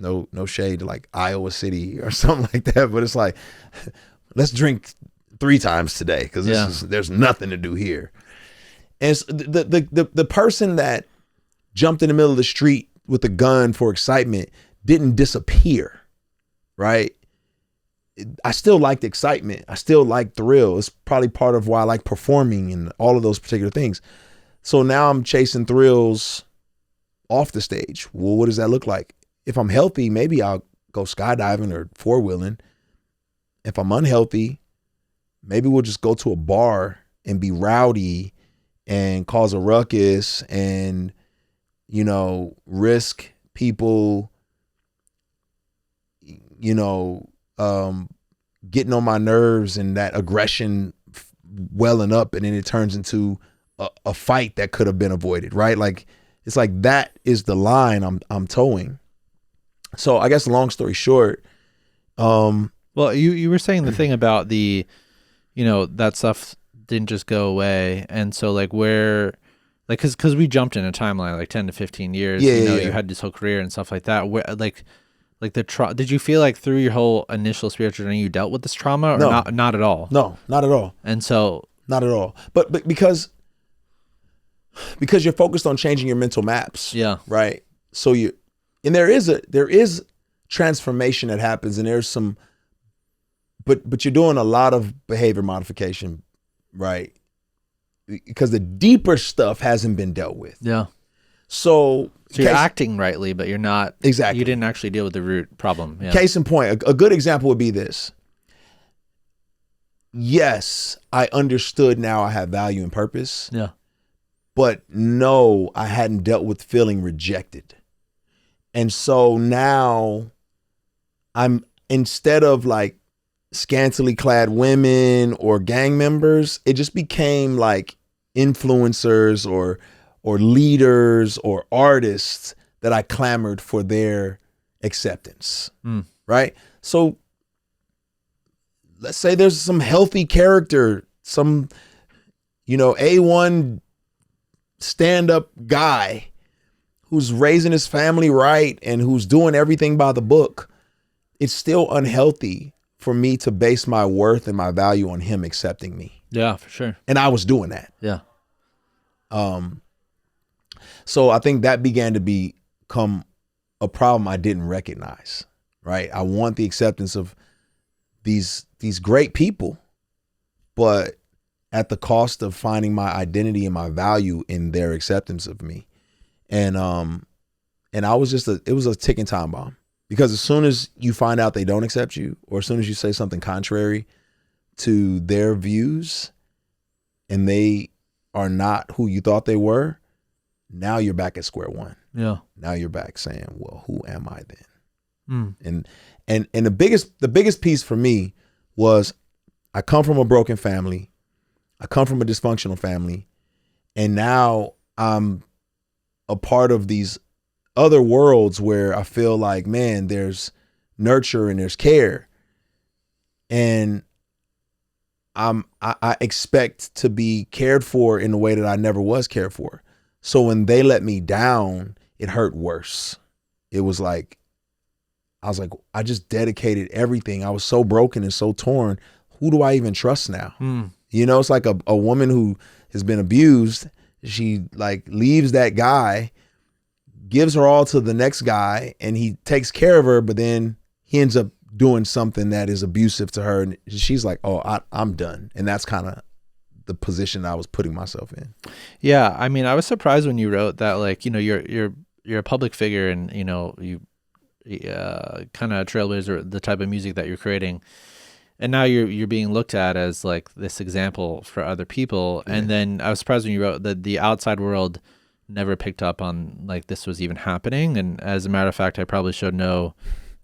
no shade to like Iowa City or something like that. But it's like, let's drink 3 times today because there's nothing to do here. And the person that jumped in the middle of the street with a gun for excitement didn't disappear, right? I still liked excitement. I still like thrill. It's probably part of why I like performing and all of those particular things. So now I'm chasing thrills off the stage. Well, what does that look like? If I'm healthy, maybe I'll go skydiving or 4-wheeling. If I'm unhealthy, maybe we'll just go to a bar and be rowdy and cause a ruckus and, you know, risk people, you know, getting on my nerves and that aggression welling up, and then it turns into a fight that could have been avoided, right? Like it's like that is the line I'm towing. So I guess long story short, well, you were saying the thing about the, you know, that stuff didn't just go away, and so like where, like because we jumped in a timeline like 10 to 15 years. You had this whole career and stuff like that. Where like did you feel like through your whole initial spiritual journey you dealt with this trauma, or not at all? No, not at all. And so not at all. But because you're focused on changing your mental maps. Yeah. Right. So there is transformation that happens, and there's some, but you're doing a lot of behavior modification, right? Because the deeper stuff hasn't been dealt with. Yeah. So you're acting rightly, but you're not. Exactly. You didn't actually deal with the root problem. Yeah. Case in point, a good example would be this. Yes, I understood now I have value and purpose. Yeah. But no, I hadn't dealt with feeling rejected. And so now I'm, instead of like scantily clad women or gang members, it just became like influencers or leaders or artists that I clamored for their acceptance. Right? So let's say there's some healthy character, some, you know, A1 stand-up guy who's raising his family right and who's doing everything by the book. It's still unhealthy for me to base my worth and my value on him accepting me. Yeah, for sure. And I was doing that. Yeah. So I think that began to become a problem I didn't recognize, right? I want the acceptance of these great people, but at the cost of finding my identity and my value in their acceptance of me. And I was it was a ticking time bomb, because as soon as you find out they don't accept you, or as soon as you say something contrary to their views and they are not who you thought they were, now you're back at square one. Yeah. Now you're back saying, well, who am I then? And the biggest piece for me was I come from a broken family. I come from a dysfunctional family. And now I'm a part of these other worlds where I feel like, man, there's nurture and there's care. And I expect to be cared for in a way that I never was cared for. So when they let me down, it hurt worse. It was like, I was like, I just dedicated everything. I was so broken and so torn. Who do I even trust now? You know, it's like a woman who has been abused. She like leaves that guy, gives her all to the next guy, and he takes care of her, but then he ends up doing something that is abusive to her. And she's like, oh, I'm done. And that's kind of the position I was putting myself in. Yeah. I mean, I was surprised when you wrote that, like, you know, you're a public figure and, you know, you kind of trailblazer the type of music that you're creating. And now you're being looked at as like this example for other people. Yeah. And then I was surprised when you wrote that the outside world never picked up on like this was even happening. And as a matter of fact, I probably showed no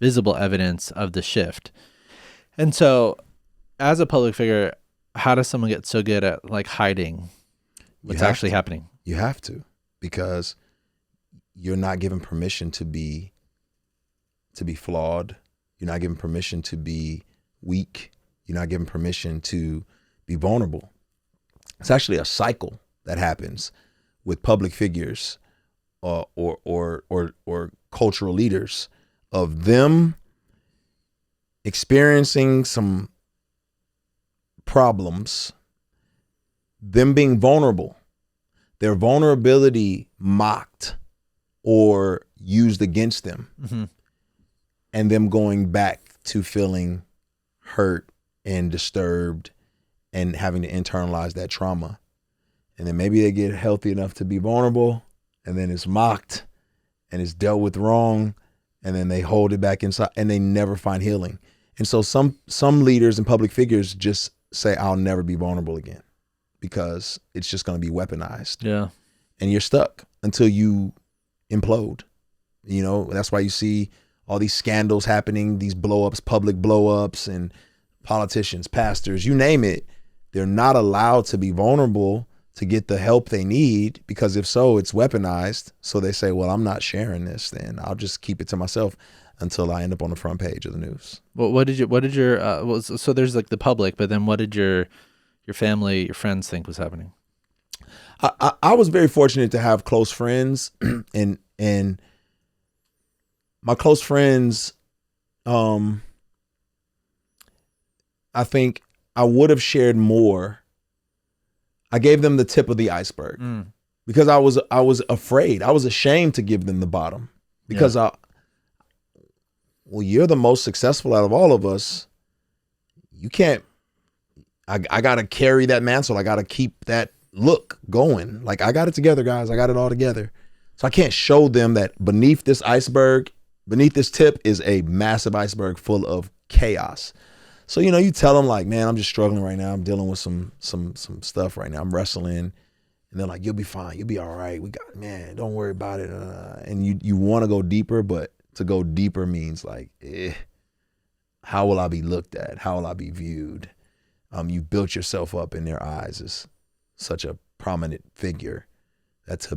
visible evidence of the shift. And so as a public figure, how does someone get so good at like hiding what's actually happening? You have to, because you're not given permission to be flawed. You're not given permission to be weak. You're not given permission to be vulnerable. It's actually a cycle that happens with public figures or cultural leaders, of them experiencing some problems, them being vulnerable, their vulnerability mocked or used against them, and them going back to feeling hurt and disturbed and having to internalize that trauma. And then maybe they get healthy enough to be vulnerable, and then it's mocked and it's dealt with wrong, and then they hold it back inside and they never find healing. And so some leaders and public figures just say, I'll never be vulnerable again, because it's just going to be weaponized. Yeah. And you're stuck until you implode. You know, that's why you see all these scandals happening, these blow-ups, public blow-ups, and politicians, pastors, you name it. They're not allowed to be vulnerable to get the help they need, because if so, it's weaponized. So they say, well, I'm not sharing this, then I'll just keep it to myself until I end up on the front page of the news. Well, so there's like the public, but then what did your family, your friends think was happening? I was very fortunate to have close friends, and my close friends, I think I would have shared more. I gave them the tip of the iceberg because I was afraid. I was ashamed to give them the bottom, because you're the most successful out of all of us. You can't, I got to carry that mantle. I got to keep that look going. Like, I got it together, guys. I got it all together. So I can't show them that beneath this iceberg, beneath this tip is a massive iceberg full of chaos. So, you know, you tell them like, man, I'm just struggling right now. I'm dealing with some stuff right now. I'm wrestling. And they're like, you'll be fine. You'll be all right. Man, don't worry about it. And you want to go deeper, but to go deeper means like, how will I be looked at? How will I be viewed? You built yourself up in their eyes as such a prominent figure that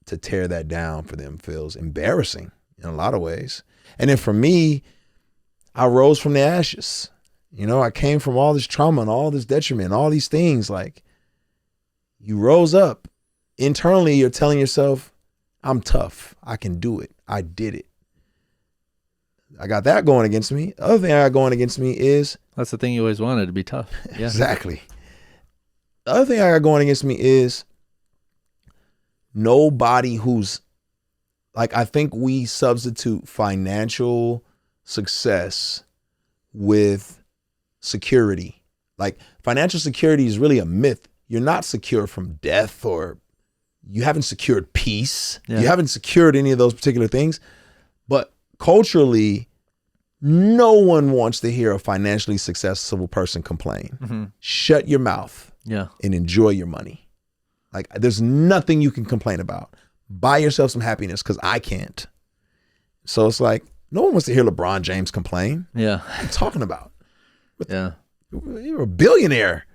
to tear that down for them feels embarrassing in a lot of ways. And then for me, I rose from the ashes. You know, I came from all this trauma and all this detriment, all these things. Like, you rose up. Internally, you're telling yourself, I'm tough. I can do it. I did it. I got that going against me. The other thing I got going against me is... That's the thing you always wanted, to be tough. Yeah. Exactly. The other thing I got going against me is nobody who's... Like, I think we substitute financial success with security. Like, financial security is really a myth. You're not secure from death, or you haven't secured peace. Yeah. You haven't secured any of those particular things. But culturally, no one wants to hear a financially successful person complain. Shut your mouth and enjoy your money. Like, there's nothing you can complain about. Buy yourself some happiness, because I can't. So it's like, No one wants to hear LeBron James complain. Yeah. What are you talking about? Yeah. You're a billionaire.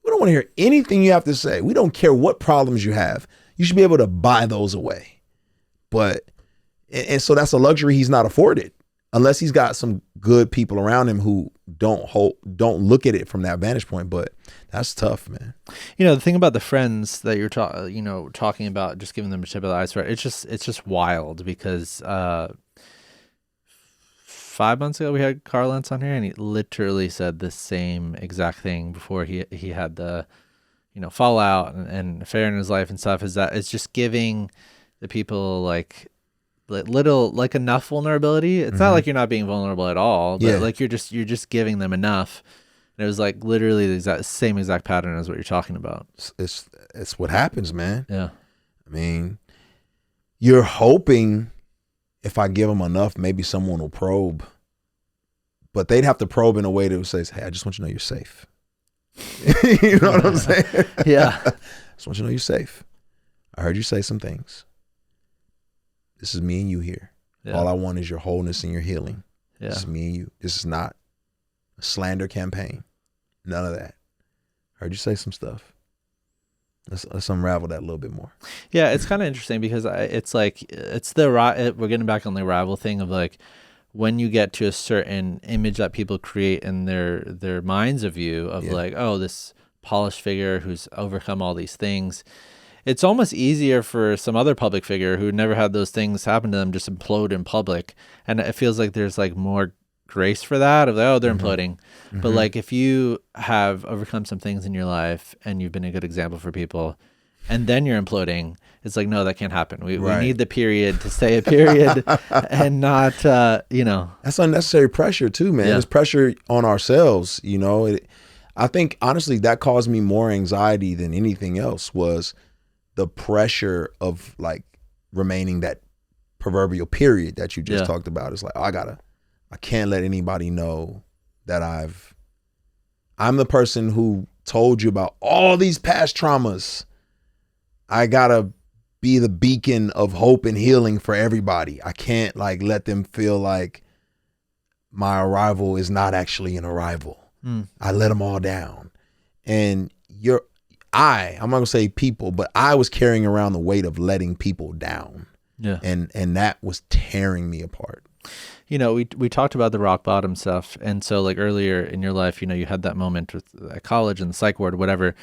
We don't want to hear anything you have to say. We don't care what problems you have. You should be able to buy those away. But, and so that's a luxury he's not afforded unless he's got some good people around him who don't look at it from that vantage point. But that's tough, man. You know, the thing about the friends that you're talking about, just giving them a tip of the iceberg, it's just wild because 5 months ago we had Carl Lentz on here, and he literally said the same exact thing before he had the, fallout and affair in his life and stuff. Is that it's just giving the people like enough vulnerability. It's not like you're not being vulnerable at all, but like you're just giving them enough. And it was like literally the same exact pattern as what you're talking about. It's what happens, man. Yeah. I mean, you're hoping if I give them enough, maybe someone will probe. But they'd have to probe in a way that says, hey, I just want you to know you're safe. You know what I'm saying? Yeah. I just want you to know you're safe. I heard you say some things. This is me and you here. Yeah. All I want is your wholeness and your healing. Yeah. This is me and you. This is not a slander campaign. None of that. I heard you say some stuff. Let's unravel that a little bit more. Yeah, it's kind of interesting because we're getting back on the rival thing of like when you get to a certain image that people create in their minds of you of like, oh, this polished figure who's overcome all these things. It's almost easier for some other public figure who never had those things happen to them just implode in public. And it feels like there's like more grace for that of like, oh, they're imploding. But like if you have overcome some things in your life and you've been a good example for people and then you're imploding, it's like, no, that can't happen. We need the period to stay a period and not, That's unnecessary pressure too, man. It's pressure on ourselves, I think honestly that caused me more anxiety than anything else was the pressure of like remaining that proverbial period that you just talked about. It's like, I can't let anybody know that I'm the person who told you about all these past traumas. I gotta be the beacon of hope and healing for everybody. I can't like let them feel like my arrival is not actually an arrival. I let them all down. And I'm not gonna say people, but I was carrying around the weight of letting people down. Yeah. And that was tearing me apart. We talked about the rock bottom stuff. And so like earlier in your life, you had that moment at college and the psych ward, whatever,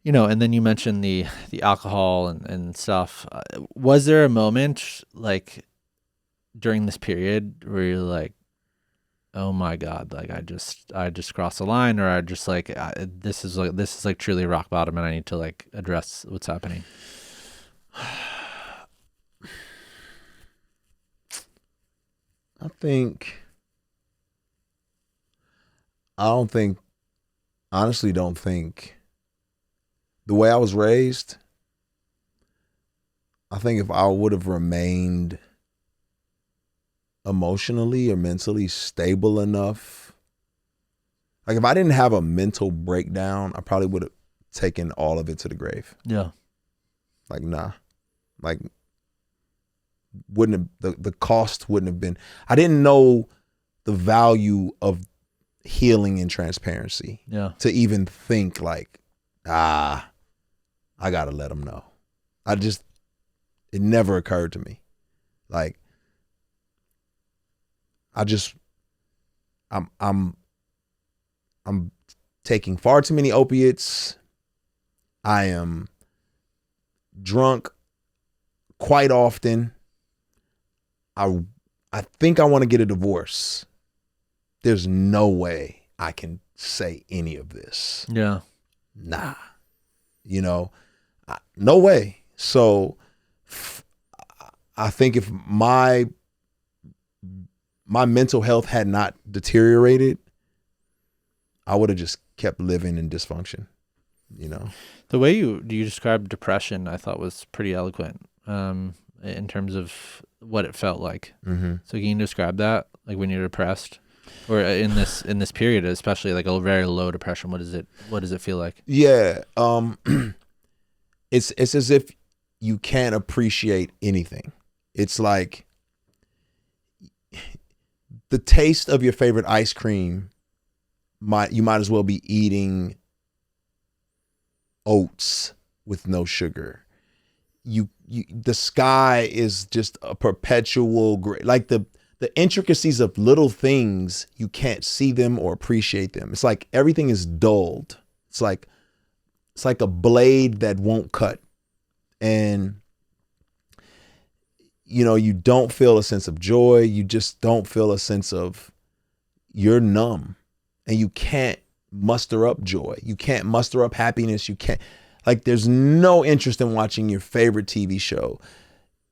and then you mentioned the alcohol and stuff. Was there a moment like during this period where you're like, oh my God, like I just crossed the line, or I just like, this is like truly rock bottom and I need to like address what's happening? Honestly don't think the way I was raised, I think if I would have remained emotionally or mentally stable enough, like if I didn't have a mental breakdown, I probably would have taken all of it to the grave. Yeah. Like, nah, like the cost wouldn't have been, I didn't know the value of healing and transparency to even think like, I gotta let them know. It never occurred to me. Like, I'm taking far too many opiates. I am drunk quite often. I think I want to get a divorce. There's no way I can say any of this. Yeah. Nah. No way. So I think if my mental health had not deteriorated, I would have just kept living in dysfunction, The way you described depression, I thought was pretty eloquent in terms of what it felt like. Mm-hmm. So can you describe that, like when you're depressed, or in this period, especially like a very low depression? What does it feel like? Yeah, it's as if you can't appreciate anything. It's like the taste of your favorite ice cream, you might as well be eating oats with no sugar. The sky is just a perpetual gray. Like the intricacies of little things, you can't see them or appreciate them. It's like everything is dulled. It's like a blade that won't cut. And you don't feel a sense of joy. You just don't feel a sense of, you're numb, and you can't muster up joy. You can't muster up happiness. You can't, like, there's no interest in watching your favorite TV show.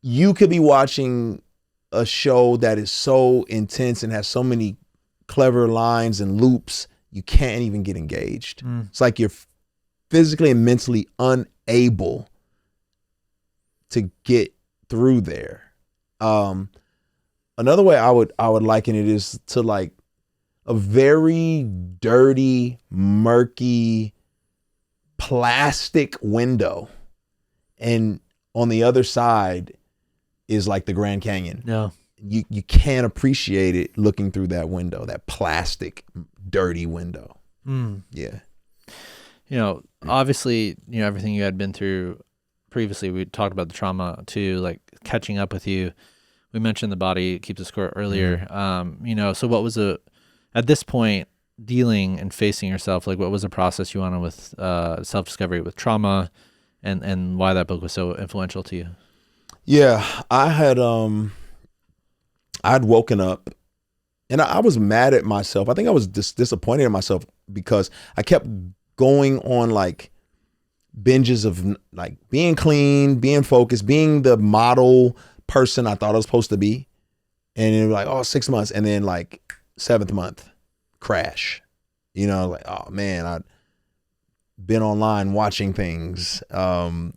You could be watching a show that is so intense and has so many clever lines and loops, you can't even get engaged. It's like you're physically and mentally unable to get through there. Another way I would liken it is to like a very dirty, murky plastic window, and on the other side is like the Grand Canyon. Yeah. You can't appreciate it looking through that window, that plastic, dirty window. Yeah. Obviously, everything you had been through previously, we talked about the trauma too, like catching up with you. We mentioned the body keeps a score earlier. So what was at this point, dealing and facing yourself, like what was the process you went on with self-discovery with trauma, and why that book was so influential to you? Yeah, I had woken up, and I was mad at myself. I think I was disappointed in myself because I kept going on like binges of like being clean, being focused, being the model person I thought I was supposed to be. And it was like, 6 months. And then like 7th month, crash. Like, oh man, I'd been online watching things and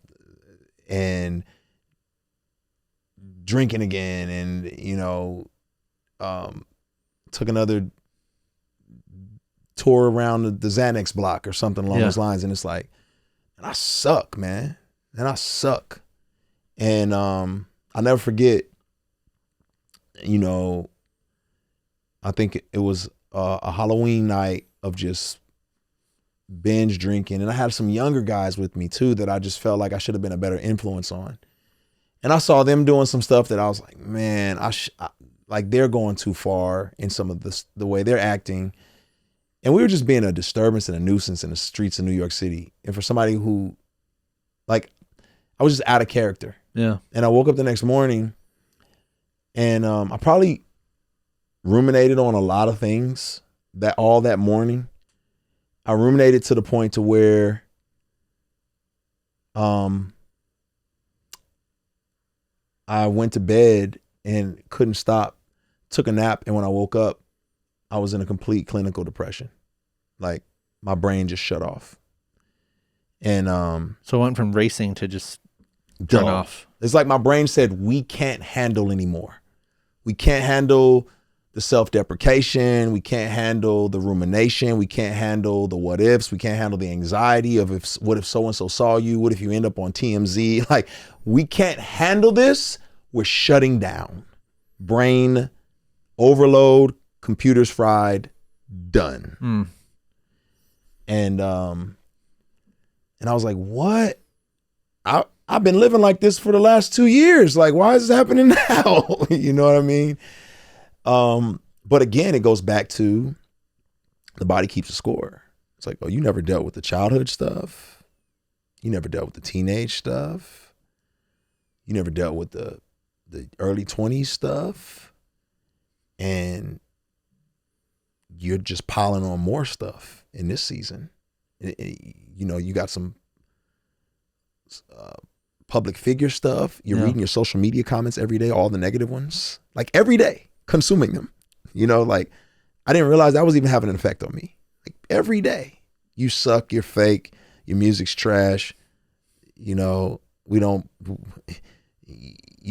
drinking again, and took another tour around the Xanax block or something along those lines. And it's like, and I suck, man. And I suck. And I'll never forget, I think it was a Halloween night of just binge drinking. And I had some younger guys with me too that I just felt like I should have been a better influence on. And I saw them doing some stuff that I was like, man, like they're going too far in some of the way they're acting. And we were just being a disturbance and a nuisance in the streets of New York City. And for somebody who, like, I was just out of character. Yeah. And I woke up the next morning, and I probably ruminated on a lot of things all that morning. I ruminated to the point to where I went to bed and couldn't stop, took a nap, and when I woke up, I was in a complete clinical depression. Like my brain just shut off. And so it went from racing to just turn off. It's like my brain said, we can't handle anymore. We can't handle the self-deprecation. We can't handle the rumination. We can't handle the what ifs. We can't handle the anxiety of what if so-and-so saw you? What if you end up on TMZ? Like, we can't handle this. We're shutting down. Brain overload, computers fried, done. And I was like, what? I've been living like this for the last 2 years. Like, why is this happening now? You know what I mean? But again, it goes back to the body keeps a score. It's like, oh, you never dealt with the childhood stuff. You never dealt with the teenage stuff. You never dealt with the early 20s stuff. And you're just piling on more stuff in this season. You got some public figure stuff. You're reading your social media comments every day, all the negative ones, like every day, consuming them. Like I didn't realize that was even having an effect on me. Like every day, you suck, you're fake, your music's trash. You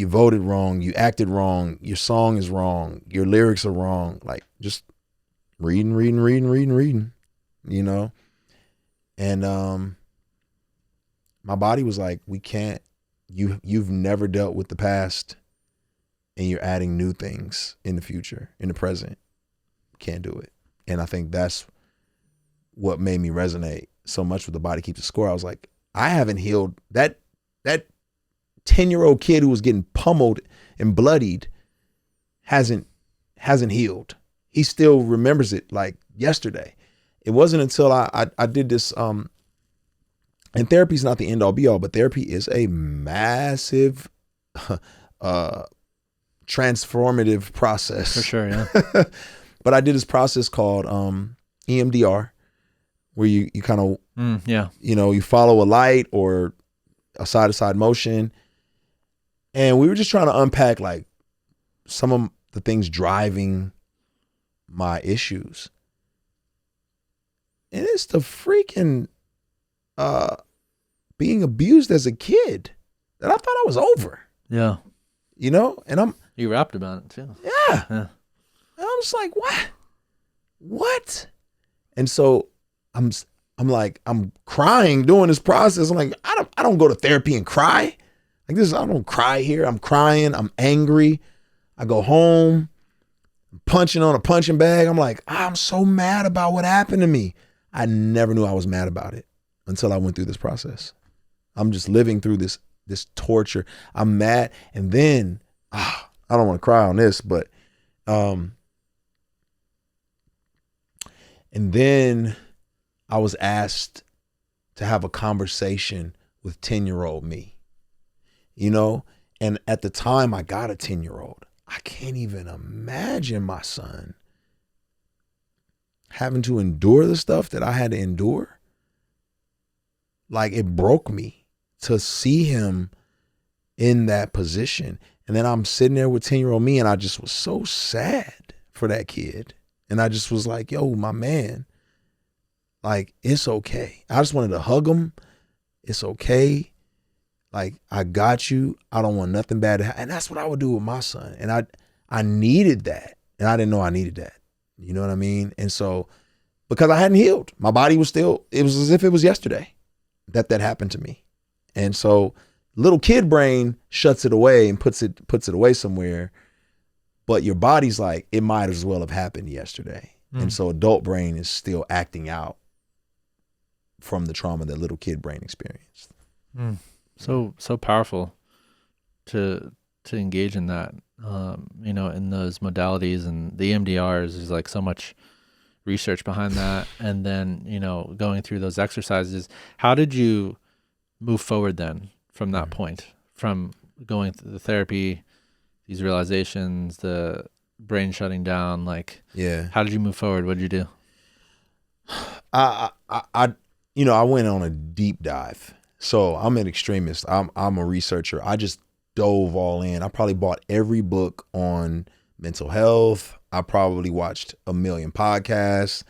voted wrong, you acted wrong, your song is wrong, your lyrics are wrong. Like just reading. And my body was like, we can't, you've never dealt with the past, and you're adding new things in the future, in the present. can't do it. And I think that's what made me resonate so much with The Body Keeps the Score. I was like, I haven't healed that 10-year-old kid who was getting pummeled and bloodied hasn't healed. He still remembers it like yesterday. It wasn't until I did this, and therapy is not the end all be all, but therapy is a massive transformative process. For sure, yeah. But I did this process called EMDR, where you kind of, you follow a light or a side-to-side motion. And we were just trying to unpack like some of the things driving my issues. And it's the freaking being abused as a kid that I thought I was over. Yeah. And you rapped about it too. Yeah. And I'm just like, what? And so I'm crying doing this process. I'm like, I don't go to therapy and cry. Like this, I don't cry here. I'm crying. I'm angry. I go home, punching on a punching bag. I'm like, I'm so mad about what happened to me. I never knew I was mad about it until I went through this process. I'm just living through this torture. I'm mad. And then, I don't want to cry on this, but, and then I was asked to have a conversation with 10-year-old me, and at the time I got a 10-year-old. I can't even imagine my son having to endure the stuff that I had to endure. Like, it broke me to see him in that position. And then I'm sitting there with 10-year-old me, and I just was so sad for that kid. And I just was like, yo, my man, like, it's okay. I just wanted to hug him. It's okay. Like, I got you. I don't want nothing bad to happen. And that's what I would do with my son. And I needed that. And I didn't know I needed that. You know what I mean? And so, because I hadn't healed, my body was still, it was as if it was yesterday that happened to me. And so little kid brain shuts it away and puts it away somewhere. But your body's like, it might as well have happened yesterday. And so adult brain is still acting out from the trauma that little kid brain experienced. So powerful to engage in that, in those modalities, and the EMDRs is like so much research behind that. And then, going through those exercises, how did you move forward then from that point, from going through the therapy, these realizations, the brain shutting down, like, how did you move forward? What did you do? I went on a deep dive. So I'm an extremist. I'm a researcher. I just dove all in. I probably bought every book on mental health. I probably watched a million podcasts.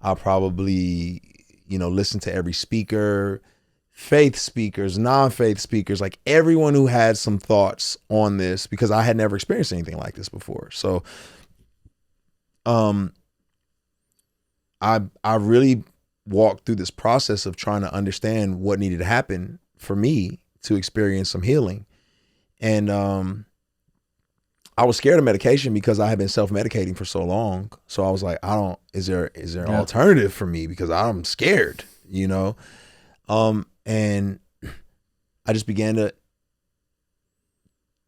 I probably, listened to every speaker, faith speakers, non-faith speakers, like everyone who had some thoughts on this, because I had never experienced anything like this before. So, I really walked through this process of trying to understand what needed to happen for me to experience some healing. And I was scared of medication because I had been self-medicating for so long. So I was like, is there an alternative for me? Because I'm scared, and I just began to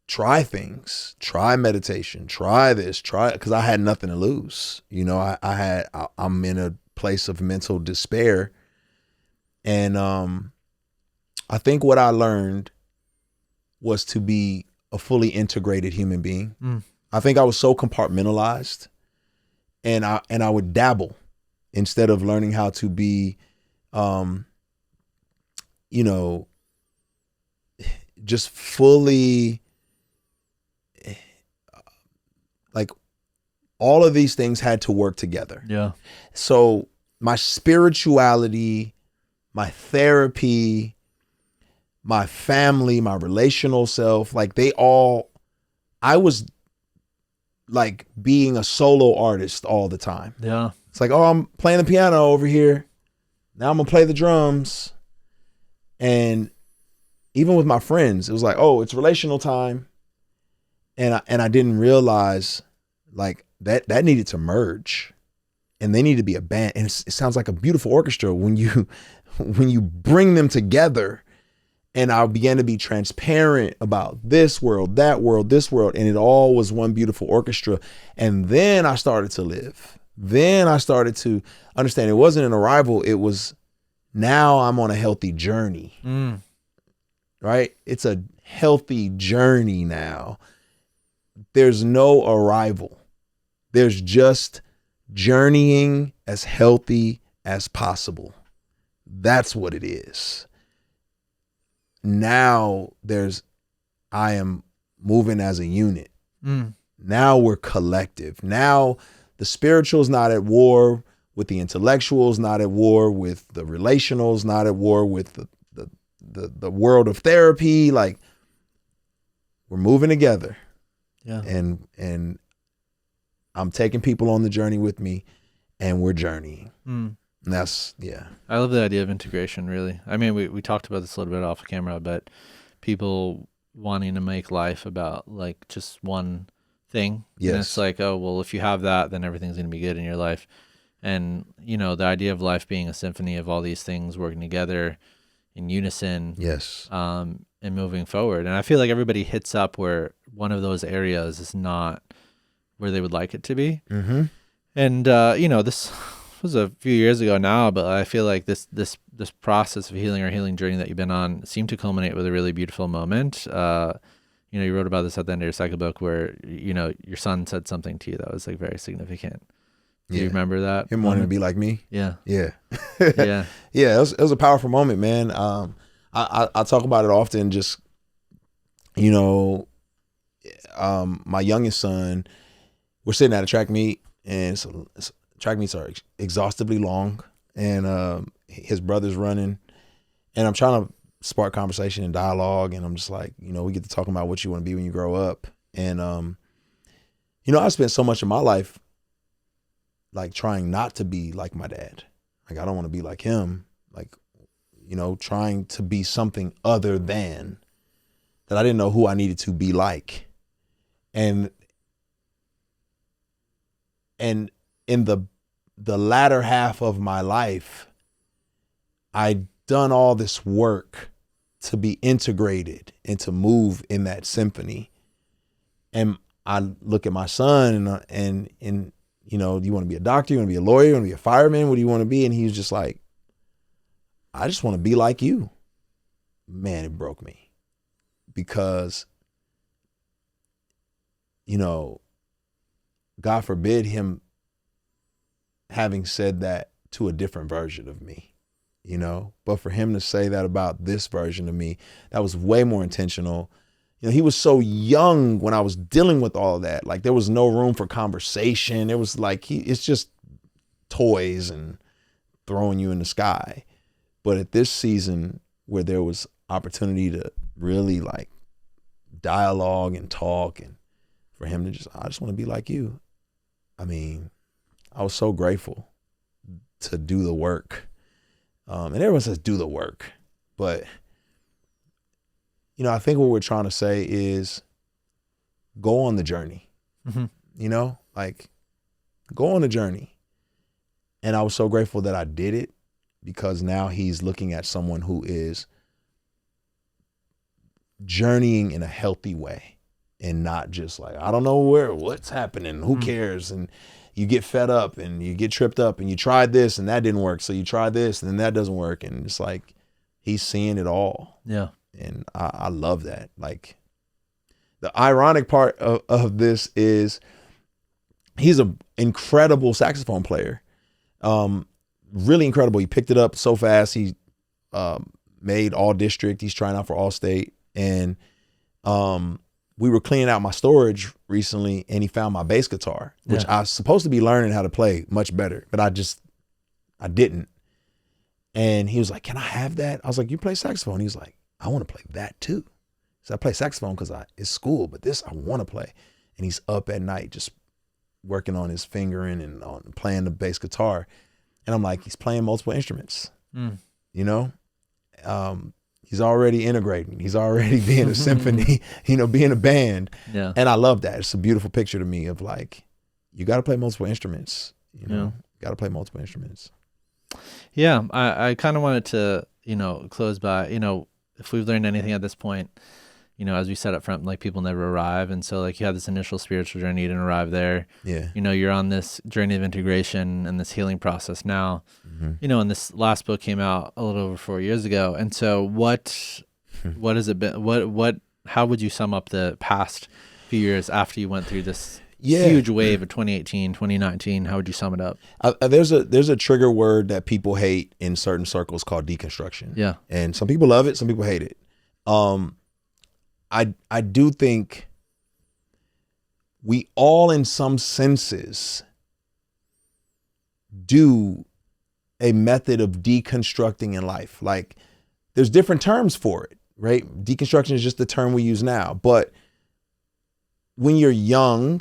try things, try meditation, try this, because I had nothing to lose. I'm in a place of mental despair. And I think what I learned was to be a fully integrated human being. I think I was so compartmentalized, and I would dabble instead of learning how to be, just fully, like, all of these things had to work together. Yeah. So my spirituality, my therapy, my family, my relational self, like I was like being a solo artist all the time. Yeah. It's like, oh, I'm playing the piano over here. Now I'm gonna play the drums. And even with my friends, it was like, oh, it's relational time. And I didn't realize like that needed to merge. and they need to be a band. And it sounds like a beautiful orchestra when you bring them together. And I began to be transparent about this world, that world, this world. And it all was one beautiful orchestra. And then I started to live. Then I started to understand it wasn't an arrival. It was, now I'm on a healthy journey, right? It's a healthy journey now. There's no arrival. There's just journeying as healthy as possible. That's what it is. Now I am moving as a unit. Now we're collective. Now the spiritual's not at war with the intellectuals, not at war with the relationals, not at war with the world of therapy. Like, we're moving together. Yeah. And I'm taking people on the journey with me, and we're journeying. And that's, yeah. I love the idea of integration, really. I mean, we talked about this a little bit off camera, but people wanting to make life about like just one thing. Yes. And it's like, oh, well, if you have that, then everything's going to be good in your life. And, you know, the idea of life being a symphony of all these things working together in unison. Yes. And moving forward. And I feel like everybody hits up where one of those areas is not where they would like it to be. And, you know, this was a few years ago now, but I feel like this process of healing or healing journey that you've been on seemed to culminate with a really beautiful moment. You know, you wrote about this at the end of your second book where, you know, your son said something to you that was like very significant. Do you remember that? Him wanting to be like me? Yeah. Yeah. Yeah. Yeah, it was a powerful moment, man. I talk about it often, just, you know, my youngest son, we're sitting at a track meet, and track meets are exhaustively long, and his brother's running, and I'm trying to spark conversation and dialogue, and I'm just like, you know, we get to talking about what you want to be when you grow up. And you know, I spent so much of my life like trying not to be like my dad. Like, I don't want to be like him. Like, you know, trying to be something other than that. I didn't know who I needed to be like. And in the latter half of my life, I'd done all this work to be integrated and to move in that symphony. And I look at my son and you know, do you want to be a doctor? You want to be a lawyer? You want to be a fireman? What do you want to be? And he was just like, I just want to be like you. Man, it broke me, because, you know, God forbid him having said that to a different version of me, you know, but for him to say that about this version of me, that was way more intentional. You know, he was so young when I was dealing with all of that. Like, there was no room for conversation. It was like, it's just toys and throwing you in the sky. But at this season where there was opportunity to really like dialogue and talk, and for him to just, I just want to be like you. I mean, I was so grateful to do the work. And everyone says do the work, but you know, I think what we're trying to say is go on the journey, you know, like go on the journey. And I was so grateful that I did it, because now he's looking at someone who is journeying in a healthy way, and not just like, I don't know what's happening, who cares? And you get fed up and you get tripped up, and you tried this and that didn't work. So you try this and then that doesn't work. And it's like, he's seeing it all. Yeah. And I love that. Like, the ironic part of this is he's an incredible saxophone player. Really incredible. He picked it up so fast. He made all district. He's trying out for all state. And we were cleaning out my storage recently, and he found my bass guitar, which I was supposed to be learning how to play much better, but I didn't. And he was like, can I have that? I was like, you play saxophone? He was like, I want to play that too. So I play saxophone because it's school, but this I want to play. And he's up at night just working on his fingering and on playing the bass guitar. And I'm like, he's playing multiple instruments, you know? He's already integrating. He's already being a symphony, you know, being a band. Yeah. And I love that. It's a beautiful picture to me of like, you got to play multiple instruments, you know? Got to play multiple instruments. Yeah. I kind of wanted to, close by, if we've learned anything at this point, as we said up front, like people never arrive. And so like you had this initial spiritual journey, you didn't arrive there. Yeah. You're on this journey of integration and this healing process now, and this last book came out a little over 4 years ago. And so what has it been? How would you sum up the past few years after you went through this huge wave of 2018, 2019? How would you sum it up? There's a trigger word that people hate in certain circles called deconstruction. Yeah. And some people love it, some people hate it. I do think we all, in some senses, do a method of deconstructing in life. Like, there's different terms for it, right? Deconstruction is just the term we use now. But when you're young,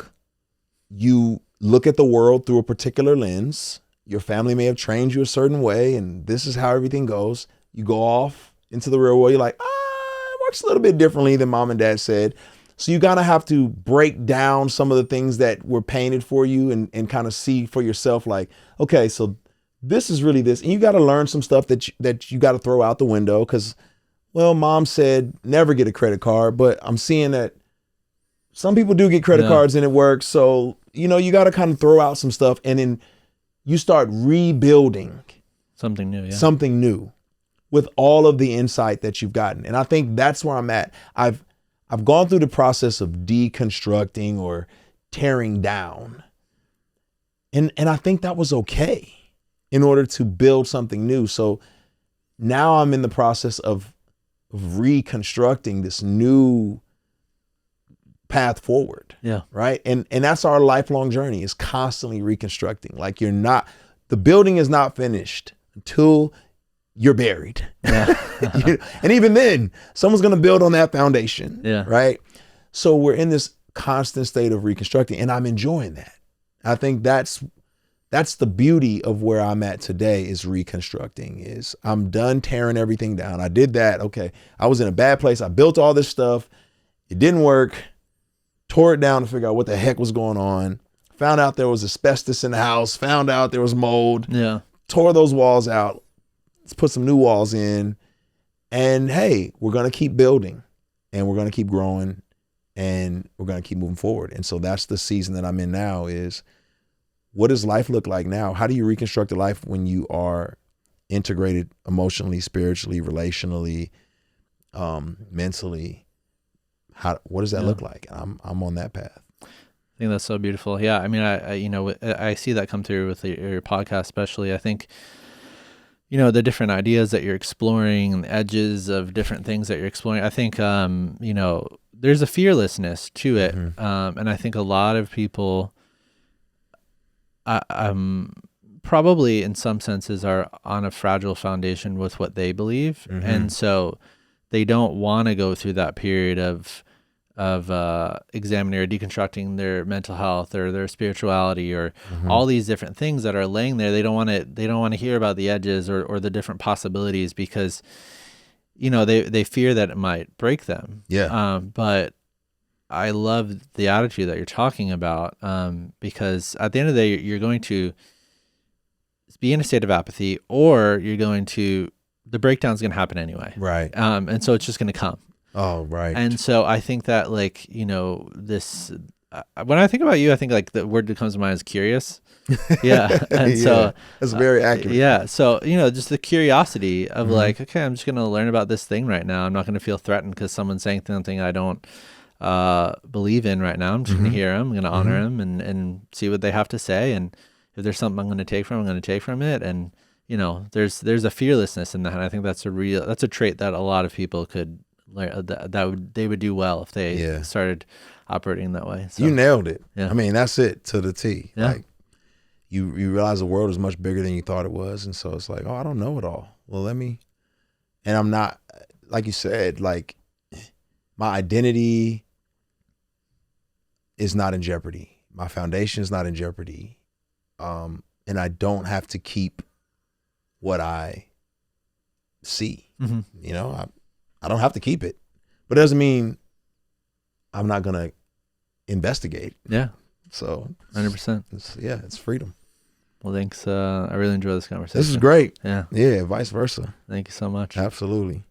you look at the world through a particular lens. Your family may have trained you a certain way, and this is how everything goes. You go off into the real world. You're like, it works a little bit differently than mom and dad said. So you gotta have to break down some of the things that were painted for you and kind of see for yourself, like, okay, so this is really this. And you gotta learn some stuff that you gotta throw out the window because, well, mom said never get a credit card, but I'm seeing that some people do get credit cards and it works. So, you got to kind of throw out some stuff and then you start rebuilding something new. Yeah. Something new with all of the insight that you've gotten. And I think that's where I'm at. I've gone through the process of deconstructing or tearing down. And I think that was okay in order to build something new. So now I'm in the process of reconstructing this new path forward. Yeah. Right. And that's our lifelong journey, is constantly reconstructing. Like, the building is not finished until you're buried. Yeah. And even then, someone's going to build on that foundation. Yeah. Right. So we're in this constant state of reconstructing, and I'm enjoying that. I think that's the beauty of where I'm at today, is reconstructing. Is I'm done tearing everything down. I did that. Okay. I was in a bad place. I built all this stuff. It didn't work. Tore it down to figure out what the heck was going on. Found out there was asbestos in the house. Found out there was mold. Yeah. Tore those walls out. Let's put some new walls in. And hey, we're going to keep building, and we're going to keep growing, and we're going to keep moving forward. And so that's the season that I'm in now, is what does life look like now? How do you reconstruct a life when you are integrated emotionally, spiritually, relationally, mentally? What does that look like? I'm on that path. I think that's so beautiful. Yeah. I mean, I see that come through with your podcast, especially. I think, the different ideas that you're exploring and the edges of different things that you're exploring. I think, there's a fearlessness to it. And I think a lot of people, probably in some senses are on a fragile foundation with what they believe. And so they don't want to go through that period of examining or deconstructing their mental health or their spirituality or all these different things that are laying there. They don't want to hear about the edges or the different possibilities because, they fear that it might break them. Yeah. But I love the attitude that you're talking about, because at the end of the day, you're going to be in a state of apathy, or the breakdown is going to happen anyway. Right. And so it's just going to come. Oh, right. And so I think that this, when I think about you, I think like the word that comes to mind is curious. Yeah. And so that's very accurate. Yeah. So, just the curiosity of like, okay, I'm just going to learn about this thing right now. I'm not going to feel threatened because someone's saying something I don't believe in right now. I'm just going to hear them. I'm going to honor them and see what they have to say. And if there's something I'm going to take from, I'm going to take from it. And, there's a fearlessness in that. And I think that's a trait that a lot of people could learn, they would do well if they started operating that way. So, you nailed it. Yeah. I mean, that's it to the T. Yeah. Like, you realize the world is much bigger than you thought it was. And so it's like, I don't know it all. Well, and I'm not, like you said, like, my identity is not in jeopardy. My foundation is not in jeopardy. And I don't have to keep what I see. I don't have to keep it, but it doesn't mean I'm not going to investigate. Yeah. So 100%. It's freedom. Well, thanks. I really enjoyed this conversation. This is great. Yeah. Yeah, vice versa. Thank you so much. Absolutely.